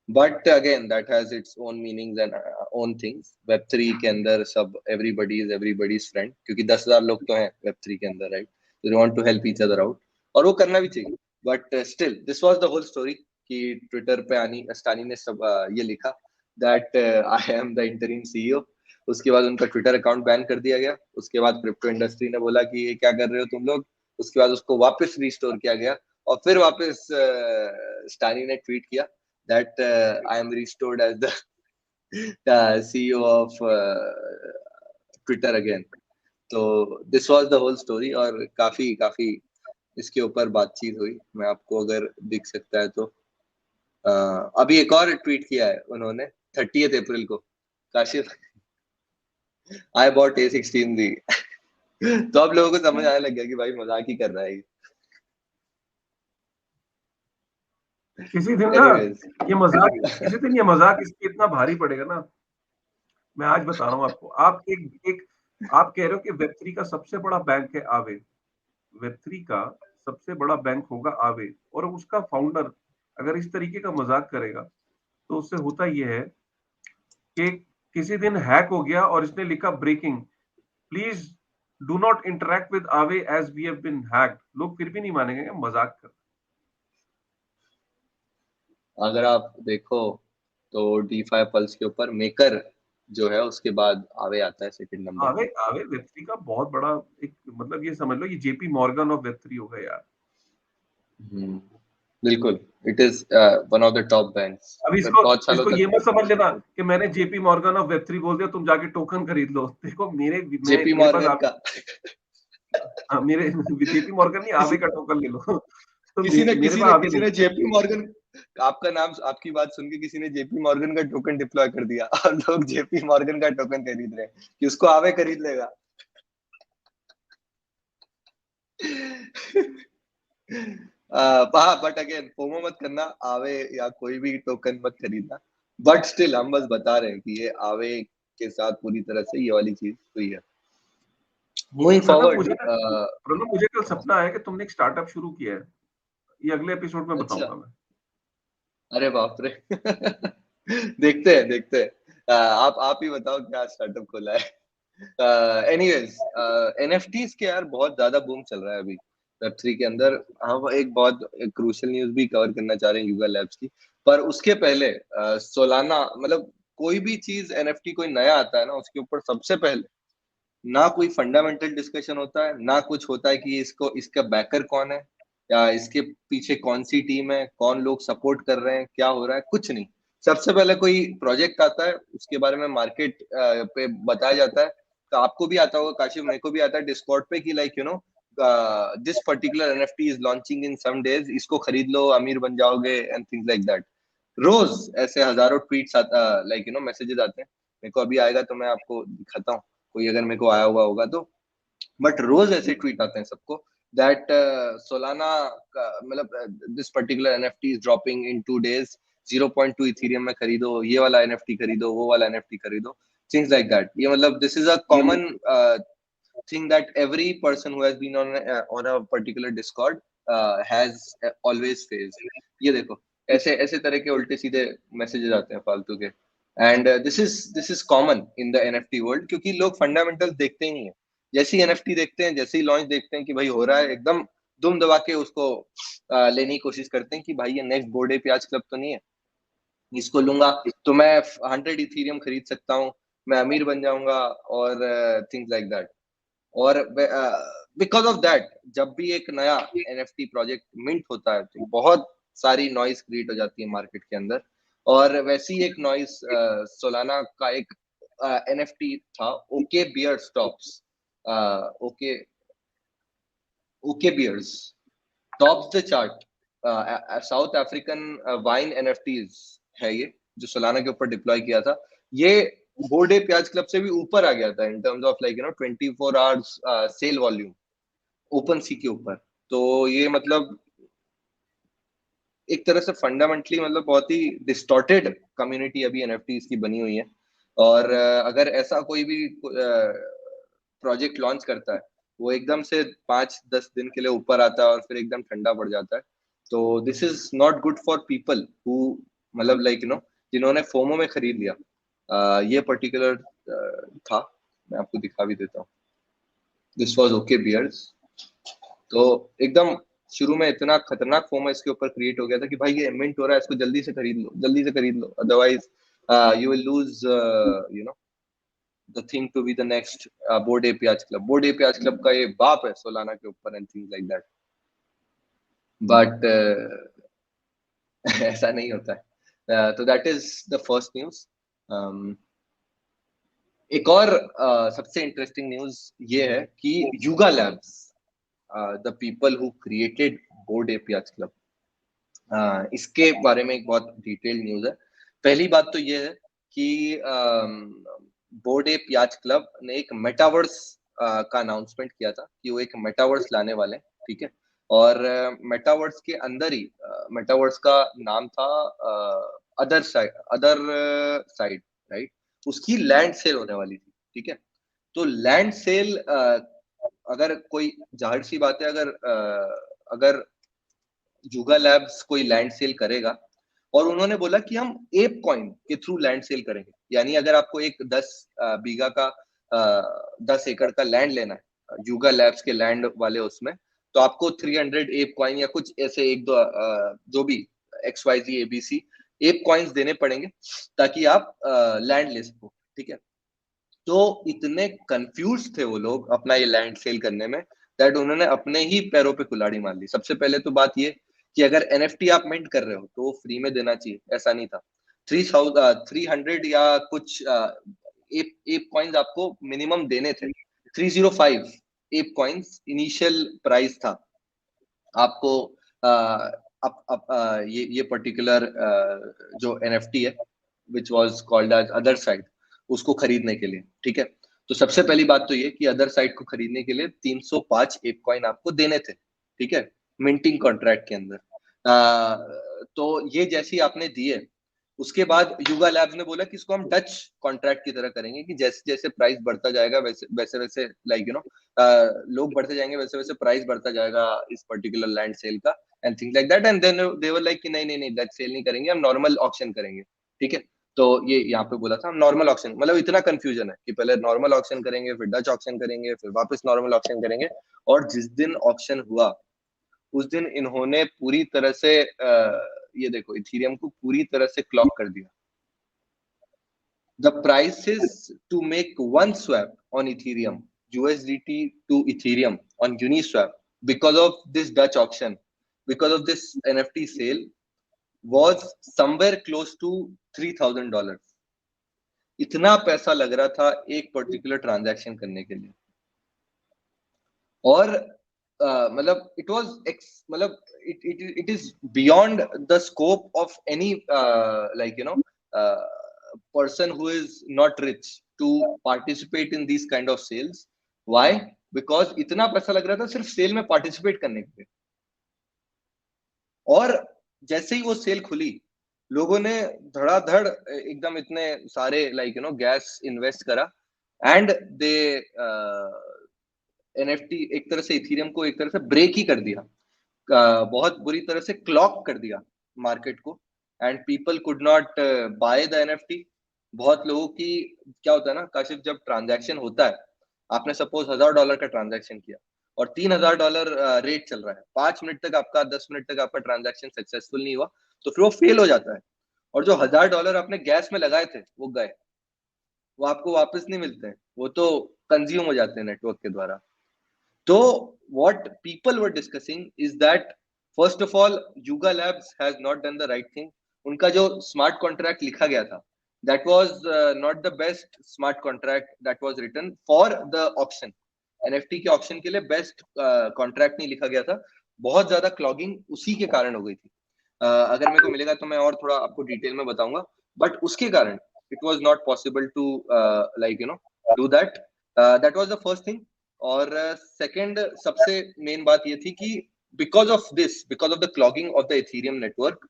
Speaker 2: But again that has its own meanings and own things. वेब3 के अंदर सब एवरीबडी इज एवरीबडीज फ्रेंड, क्योंकि 10,000 लोग तो हैं वेब3 के अंदर, right. They want to help each other out, और वो करना भी चाहिए। But still this was the whole story कि ट्विटर पे आनी स्टानी ने सब ये लिखा that I am the interim CEO. उसके बाद उनका ट्विटर अकाउंट बैन कर दिया गया। उसके बाद क्रिप्टो इंडस्ट्री ने बोला कि ये क्या कर रहे हो तुम लोग। उसके बाद उसको वापस रिस्टोर किया गया, और फिर वापस स्टानी ने ट्वीट किया that I am restored as the CEO of Twitter again. तो this was the whole story, और काफी काफी इसके ऊपर बातचीत हुई। मैं आपको अगर दिख सकता है तो अभी एक और ट्वीट किया है उन्होंने 30 अप्रैल को, काशिफ, आई बॉट A16 दी। तो अब लोगों को समझ आने लग गया कि भाई मजाक ही कर रहा है।
Speaker 1: किसी दिन ना
Speaker 2: एनीवेज,
Speaker 1: ये मजाक, किसी दिन ये मजाक इस पे इतना भारी पड़ेगा ना। मैं आज बता रहा हूँ आपको, आप एक आप कह रहे हो कि वेब3 का सबसे बड़ा बैंक है आवे। वेब3 का सबसे बड़ा बैंक होगा आवे, और उसका फाउंडर अगर इस तरीके का मजाक करेगा, तो उससे होता यह है कि किसी दिन हैक हो गया और इसने लिखा breaking, please do not interact with away as we have been hacked. लोग फिर भी नहीं मानेंगे कि मजाक कर।
Speaker 2: अगर आप देखो तो DeFi पल्स के ऊपर मेकर जो है उसके बाद आवे आता है सेकंड नंबर
Speaker 1: आवे
Speaker 2: पे।
Speaker 1: आवे वेब3 का बहुत बड़ा एक, मतलब ये समझ लो, ये जेपी मॉर्गन ऑफ वेब3 हो गया यार।
Speaker 2: हम्म। बिल्कुल, it is one of the top banks.
Speaker 1: अब
Speaker 2: पर
Speaker 1: इसको
Speaker 2: बहुत सालों
Speaker 1: इसको
Speaker 2: तक
Speaker 1: ये मत समझ लेना कि मैंने जेपी मॉर्गन ऑफ वेब3 बोल दिया, तुम जाके टोकन खरीद लो। देखो
Speaker 2: जेपी
Speaker 1: मेरे पास
Speaker 2: मॉर्गन
Speaker 1: आवे,
Speaker 2: का
Speaker 1: मेरे जेपी मॉर्गन नहीं,
Speaker 2: किसी
Speaker 1: आवे का टोकन ले लो। तो मेरे पास आवे
Speaker 2: किसी
Speaker 1: नहीं।
Speaker 2: ने जेपी मॉर्गन, आपका नाम, आपकी बात सुन के किसी ने जेपी मॉर्गन का टोकन डिप्लॉय कर दिया और लोग जेपी मॉर्गन का टोकन खरीद रहे हैं कि उसको आवे खरीद लेगा। हाँ, बट अगेन फोमो मत करना, आवे या कोई भी टोकन मत खरीदना। बट स्टिल हम बस बता रहे हैं कि ये आवे के साथ पूरी तरह से ये वाली चीज हुई है। Moving
Speaker 1: Pranab
Speaker 2: forward.
Speaker 1: मुझे ना प्रणब मुझे कल सपना आया कि तुमने एक स्टार्टअप शुरू किया है। ये अगले एपिसोड में
Speaker 2: अच्छा,
Speaker 1: बताऊंगा मैं।
Speaker 2: अरे बाप रे। देखते हैं देखते हैं। आप ही बताओ क्या स्टार्टअप खोला है। एनीवेज, एनएफटीज के यार बहुत ज्यादा बूम चल रहा है अभी वेब3 के अंदर। हम एक बहुत क्रूशियल न्यूज भी कवर करना चाह रहे हैं युगा लैब्स की। पर उसके पहले सोलाना, मतलब कोई भी चीज एनएफटी कोई नया आता है ना, उसके ऊपर सबसे पहले ना कोई फंडामेंटल डिस्कशन होता है, ना कुछ होता है कि इसको इसका बैकर कौन है या इसके पीछे कौन सी टीम है, कौन लोग सपोर्ट कर रहे हैं, क्या हो रहा है, कुछ नहीं। सबसे पहले कोई प्रोजेक्ट आता है, उसके बारे में मार्केट पे बताया जाता है। तो आपको भी आता होगा काशिफ, मेरे को भी आता है डिस्कॉर्ड पे कि like this particular NFT is launching in some days, इसको खरीद लो, अमीर बन जाओगे एंड थिंग्स लाइक दैट। रोज ऐसे हजारों ट्वीट्स मैसेजेस आते हैं। मेरे को अभी आएगा तो मैं आपको दिखाता हूँ, कोई अगर मेरे को आया हुआ होगा तो। बट रोज ऐसे ट्वीट आते हैं सबको दैट सोलाना मतलब this particular NFT is dropping in 2 days, 0.2 Ethereum में खरीदो, ये वाला एनएफटी खरीदो, वो वाला एनएफटी खरीदो, थिंग्स लाइक दैट। ये मतलब this is a common thing that every person who has been on a particular discord has always faced। ये देखो, ऐसे ऐसे तरह के उल्टे सीधे मैसेजेस आते हैं फालतू के। And this is common in the NFT world, क्योंकि लोग फंडामेंटल्स देखते ही नहीं है। जैसे ही एनएफटी देखते हैं, जैसे ही लॉन्च देखते हैं कि भाई हो रहा है, एकदम दुम दबा के उसको लेने की कोशिश करते हैं कि भाई ये नेक्स्ट बोर्डे प्याज क्लब तो नहीं है, इसको लूंगा तो मैं 100 इथीरियम खरीद सकता हूँ, मैं अमीर बन जाऊंगा और थिंग्स लाइक दैट। और बिकॉज ऑफ दैट जब भी एक नया एनएफटी प्रोजेक्ट मिंट होता है तो बहुत सारी नॉइज क्रिएट हो जाती है मार्केट के अंदर। और वैसी एक नॉइज सोलाना का एक एनएफटी था, Okay Bear stops. Okay Okay Bears tops the chart. South African wine NFTs है ये, जो सोलाना के ऊपर डिप्लॉय किया था। ये बोर्डे प्याज क्लब से भी ऊपर आ गया था in terms of 24 hours sale volume OpenSea के ऊपर। तो ये मतलब एक तरह से फंडामेंटली मतलब बहुत ही डिस्टॉर्टेड कम्युनिटी अभी एनएफटीज की बनी हुई है। और अगर ऐसा कोई भी प्रोजेक्ट लॉन्च करता है, वो एकदम से 5-10 दिन के लिए ऊपर आता है और फिर एकदम ठंडा पड़ जाता है। तो this is not good for people who मतलब जिन्होंने फोमो में खरीद लिया। ये पर्टिकुलर था, मैं आपको दिखा भी देता हूँ। This was Okay Bears. तो एकदम शुरू में इतना खतरनाक फोमो इसके ऊपर क्रिएट हो गया था कि भाई ये मिंट हो रहा है, इसको जल्दी से खरीद लो, जल्दी से खरीद लो, otherwise you will lose the thing to be the next board APH club। board APH club का ये बाप है सोलाना के ऊपर and things like that। but ऐसा नहीं होता है। तो that is the first news। एक और सबसे इंटरेस्टिंग न्यूज ये है कि Yuga Labs, the people who created Bored एपीएच क्लब, इसके बारे में एक बहुत डिटेल्ड न्यूज है। पहली बात तो ये है कि बोर्ड एपीएच क्लब ने एक मेटावर्स का अनाउंसमेंट किया था कि वो एक मेटावर्स लाने वाले, ठीक है। और मेटावर्स के अंदर ही मेटावर्स का नाम था अदर साइड, राइट। उसकी लैंड सेल होने वाली थी, ठीक है। तो लैंड सेल अगर कोई, जाहिर सी बात है, अगर युगा लैब्स कोई लैंड सेल करेगा, और उन्होंने बोला कि हम एप कॉइन के थ्रू लैंड सेल करेंगे। यानी अगर आपको एक 10 बीघा का 10 एकड़ का लैंड लेना है युगा लैब्स के लैंड वाले उसमें, तो आपको 300 एप कॉइन या कुछ ऐसे एक दो जो भी XYZ ABC एप कॉइन्स देने पड़ेंगे ताकि आप लैंड ले सको, ठीक है। तो इतने कंफ्यूज थे वो लोग अपना ये लैंड सेल करने में दैट उन्होंने अपने ही पैरों पे कुल्हाड़ी मार ली। सबसे पहले तो बात ये कि अगर NFT आप मिंट कर रहे हो तो वो फ्री में देना चाहिए, ऐसा नहीं था। 300 या कुछ एप कॉइन्स आपको मिनिमम देने थे। 305 एप कॉइन्स इनिशियल प्राइस था आपको ये पर्टिकुलर जो NFT है which was called as Otherside, उसको खरीदने के लिए, ठीक है। तो सबसे पहली बात तो ये कि अदर साइड को खरीदने के लिए 305 एप कॉइन आपको देने थे, ठीक है, मिंटिंग कॉन्ट्रैक्ट के अंदर। तो ये जैसे ही आपने दिए, उसके बाद युगा लैब्स ने बोला कि इसको हम डच कॉन्ट्रैक्ट की तरह करेंगे कि जैसे जैसे प्राइस बढ़ता जाएगा वैसे वैसे वैसे लाइक लोग बढ़ते जाएंगे, वैसे वैसे प्राइस बढ़ता जाएगा इस पर्टिकुलर लैंड सेल का and things like that. And then they were like कि नहीं नहीं नहीं, डच सेल नहीं करेंगे, हम नॉर्मल ऑक्शन करेंगे, ठीक है। तो ये यहाँ पे बोला था हम नॉर्मल ऑक्शन, मतलब इतना कंफ्यूजन है कि पहले नॉर्मल ऑक्शन करेंगे, फिर डच ऑक्शन करेंगे, फिर वापस नॉर्मल ऑक्शन करेंगे। और जिस दिन ऑक्शन हुआ उस दिन इन्होंने पूरी तरह से ये देखो इथीरियम को पूरी तरह से क्लॉक कर दिया। The prices to make one swap on Ethereum, USDT to Ethereum on Uniswap, because of this Dutch auction, because of this NFT sale, was somewhere close to $3,000. इतना पैसा लग रहा था एक पर्टिकुलर ट्रांजैक्शन करने के लिए। और मतलब इट वाज मतलब it is beyond the scope of any like person who is not rich to participate in these kind of sales. Why? Because इतना पैसा लग रहा था सिर्फ सेल में पार्टिसिपेट करने के लिए। और जैसे ही वो सेल खुली, लोगों ने धड़ाधड़ एकदम इतने सारे गैस इन्वेस्ट करा एंड दे NFT एक तरह से इथीरियम को एक तरह से ब्रेक ही कर दिया, बहुत बुरी तरह से क्लॉक कर दिया मार्केट को। And people could not by the NFT। बहुत लोगों की क्या होता है ना काशिफ, जब ट्रांजैक्शन होता है, आपने सपोज $1000 का ट्रांजैक्शन किया और $3000 रेट चल रहा है, 5 मिनट तक आपका 10 मिनट तक आपका ट्रांजैक्शन सक्सेसफुल नहीं हुआ, तो फिर वो फेल हो जाता है और जो $1000 आपने गैस में लगाए थे वो गए, वो आपको वापस नहीं मिलते हैं, वो तो कंज्यूम हो जाते हैं नेटवर्क के द्वारा। तो what people were discussing is that first of all Yuga Labs has not done the right thing. उनका जो स्मार्ट कॉन्ट्रैक्ट लिखा गया था that was not the best smart contract that was written for the auction. NFT के option के लिए best contract नहीं लिखा गया था, बहुत ज्यादा क्लॉगिंग उसी के कारण हो गई थी। अगर मेरे को मिलेगा तो मैं और थोड़ा आपको डिटेल में बताऊंगा, बट उसके कारण it was not possible to do that. That was the first thing. और सेकंड सबसे मेन बात ये थी कि because of this, because of the clogging of the Ethereum network,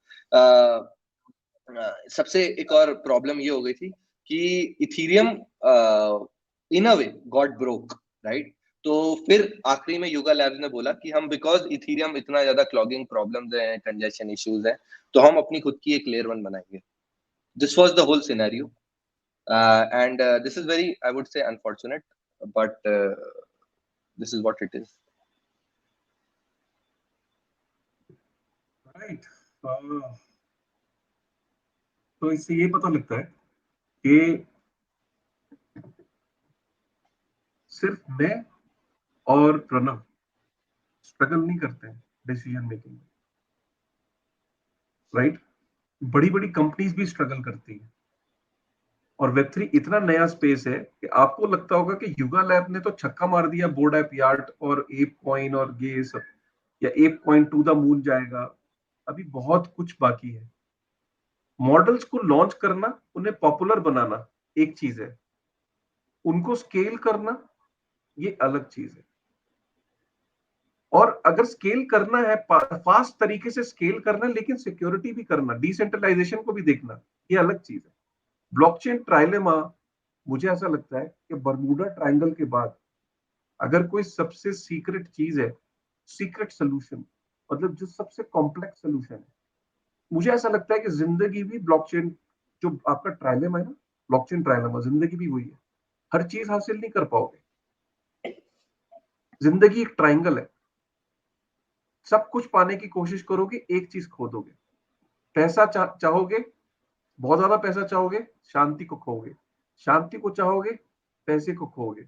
Speaker 2: सबसे एक और प्रॉब्लम ये हो गई थी कि Ethereum in a way got broke, right. तो फिर आखिरी में युगा लैब्स ने बोला कि हम बिकॉज इथेरियम इतना ज्यादा क्लॉगिंग प्रॉब्लम्स हैं, कंजेशन इश्यूज हैं, तो हम अपनी खुद की एक लेयर 1 बनाएंगे। This was the whole scenario and this is very, I would say, unfortunate, but this is what it is.
Speaker 1: Right. तो इससे ये पता लगता है कि सिर्फ मैं और प्रणव स्ट्रगल नहीं करते हैं डिसीजन मेकिंग में, राइट। बड़ी बड़ी कंपनीज भी स्ट्रगल करती हैं। और वेब3 इतना नया स्पेस है कि आपको लगता होगा कि युगा लैब ने तो छक्का मार दिया, बोर्ड ऐप यार्ड और एप कॉइन और ये सब, या ApeCoin to the moon जाएगा। अभी बहुत कुछ बाकी है। मॉडल्स को लॉन्च करना, उन्हें पॉपुलर बनाना एक चीज है, उनको स्केल करना ये अलग चीज है। और अगर स्केल करना है, फास्ट तरीके से स्केल करना, लेकिन सिक्योरिटी भी करना, डिसेंट्रलाइजेशन को भी देखना, ये अलग चीज है। ब्लॉकचेन ट्राइलेमा, मुझे ऐसा लगता है कि बर्मुडा ट्रायंगल के बाद अगर कोई सबसे सीक्रेट चीज है, सीक्रेट सोल्यूशन, मतलब जो सबसे कॉम्प्लेक्स सोल्यूशन है, मुझे ऐसा लगता है कि जिंदगी भी ब्लॉकचेन, जो आपका ट्रायलेमा है ना, ब्लॉकचेन ट्रायलेमा, जिंदगी भी वही है। हर चीज हासिल नहीं कर पाओगे, जिंदगी एक ट्रायंगल है। सब कुछ पाने की कोशिश करोगे, एक चीज खो दोगे। पैसा चाहोगे, बहुत ज्यादा पैसा चाहोगे, शांति को खोओगे। शांति को चाहोगे, पैसे को खोओगे,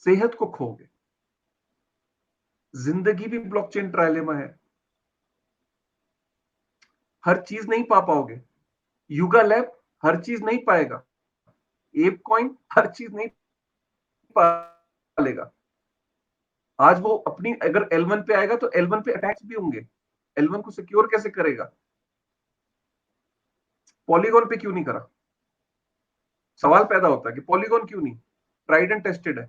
Speaker 1: सेहत को खोओगे। जिंदगी भी ब्लॉकचेन ट्रायलेमा है, हर चीज नहीं पा पाओगे। युगा लैब हर चीज नहीं पाएगा, एप कॉइन हर चीज नहीं पालेगा। आज वो अपनी अगर L1 पे आएगा तो L1 पे अटैक्स भी होंगे, L1 को सिक्योर कैसे करेगा? पॉलीगॉन पे क्यों नहीं करा? सवाल पैदा होता है कि पॉलीगॉन क्यों नहीं? ट्राइड एंड टेस्टेड है।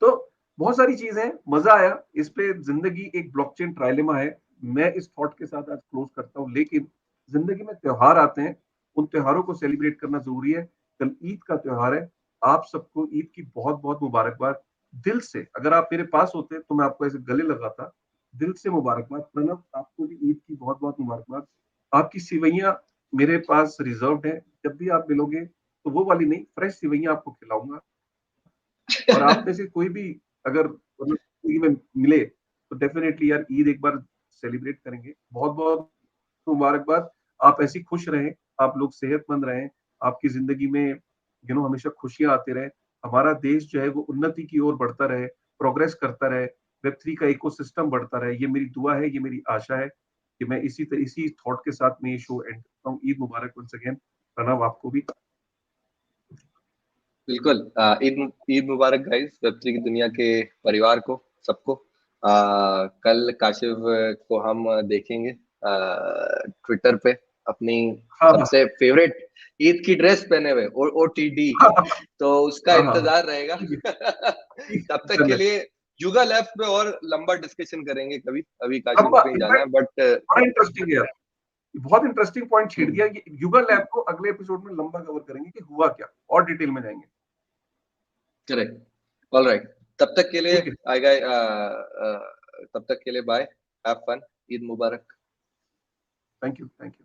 Speaker 1: तो बहुत सारी चीजें हैं, मजा आया इस पे। जिंदगी एक ब्लॉकचेन ट्रायलेमा है, मैं इस थॉट के साथ आज क्लोज करता हूं। लेकिन जिंदगी में त्योहार आते हैं, उन त्योहारों को सेलिब्रेट करना जरूरी है। कल ईद का त्योहार है, आप सबको ईद की बहुत बहुत मुबारकबाद। दिल से अगर आप मेरे पास होते तो मैं आपको ऐसे गले लगाता। दिल से मुबारकबाद प्रणव, आपको भी ईद की बहुत बहुत मुबारकबाद। आपकी सिवैयां मेरे पास रिजर्व्ड है, जब भी आप मिलोगे तो वो वाली नहीं, फ्रेश सिवैयां आपको खिलाऊंगा। और आप में से कोई भी अगर मतलब जिंदगी में मिले तो डेफिनेटली यार ईद एक बार सेलिब्रेट करेंगे। बहुत बहुत मुबारकबाद। आप ऐसी खुश रहें, आप लोग सेहतमंद रहें, आपकी जिंदगी में हमेशा खुशियां आते रहे, हमारा देश जो है वो उन्नति की ओर बढ़ता रहे, प्रोग्रेस करता रहे, वेब3 का इकोसिस्टम बढ़ता रहे। ये मेरी दुआ है, ये मेरी आशा है कि मैं इसी थॉट के साथ में ये शो एंड करता हूँ। ईद मुबारक वंस अगेन प्रणव, आपको भी।
Speaker 2: बिल्कुल। ईद ईद मुबारक गाइस, वेब3 की दुनिया के परिवार को, सबको। कल काशिफ को हम देखेंगे ट्विटर पे अपनी
Speaker 1: हाँ हाँ
Speaker 2: सबसे फेवरेट ईद की ड्रेस पहने हुए, OOTD।
Speaker 1: हाँ
Speaker 2: तो उसका
Speaker 1: हाँ हाँ हाँ,
Speaker 2: इंतजार रहेगा।
Speaker 1: ठीक है, ठीक
Speaker 2: तब
Speaker 1: है,
Speaker 2: तक
Speaker 1: डन
Speaker 2: के
Speaker 1: है।
Speaker 2: लिए युगा लैब पे और लंबा डिस्कशन करेंगे कभी, अभी काशिफ
Speaker 1: अब
Speaker 2: को कहीं जाना है,
Speaker 1: इनफैक्ट
Speaker 2: बट
Speaker 1: बड़ा इंटरेस्टिंग है यार, बहुत इंटरेस्टिंग पॉइंट छेड़
Speaker 2: हम्म,
Speaker 1: दिया। ये युगा लैब को अगले एपिसोड में लंबा कवर करेंगे कि हुआ क्या, और डिटेल में जाएंगे।
Speaker 2: करेक्ट। ऑलराइट, तब तक के लिए
Speaker 1: ठीक है,
Speaker 2: आई गाय तब तक के लिए बाय, हैव फन, ईद मुबारक।
Speaker 1: Thank you, thank you.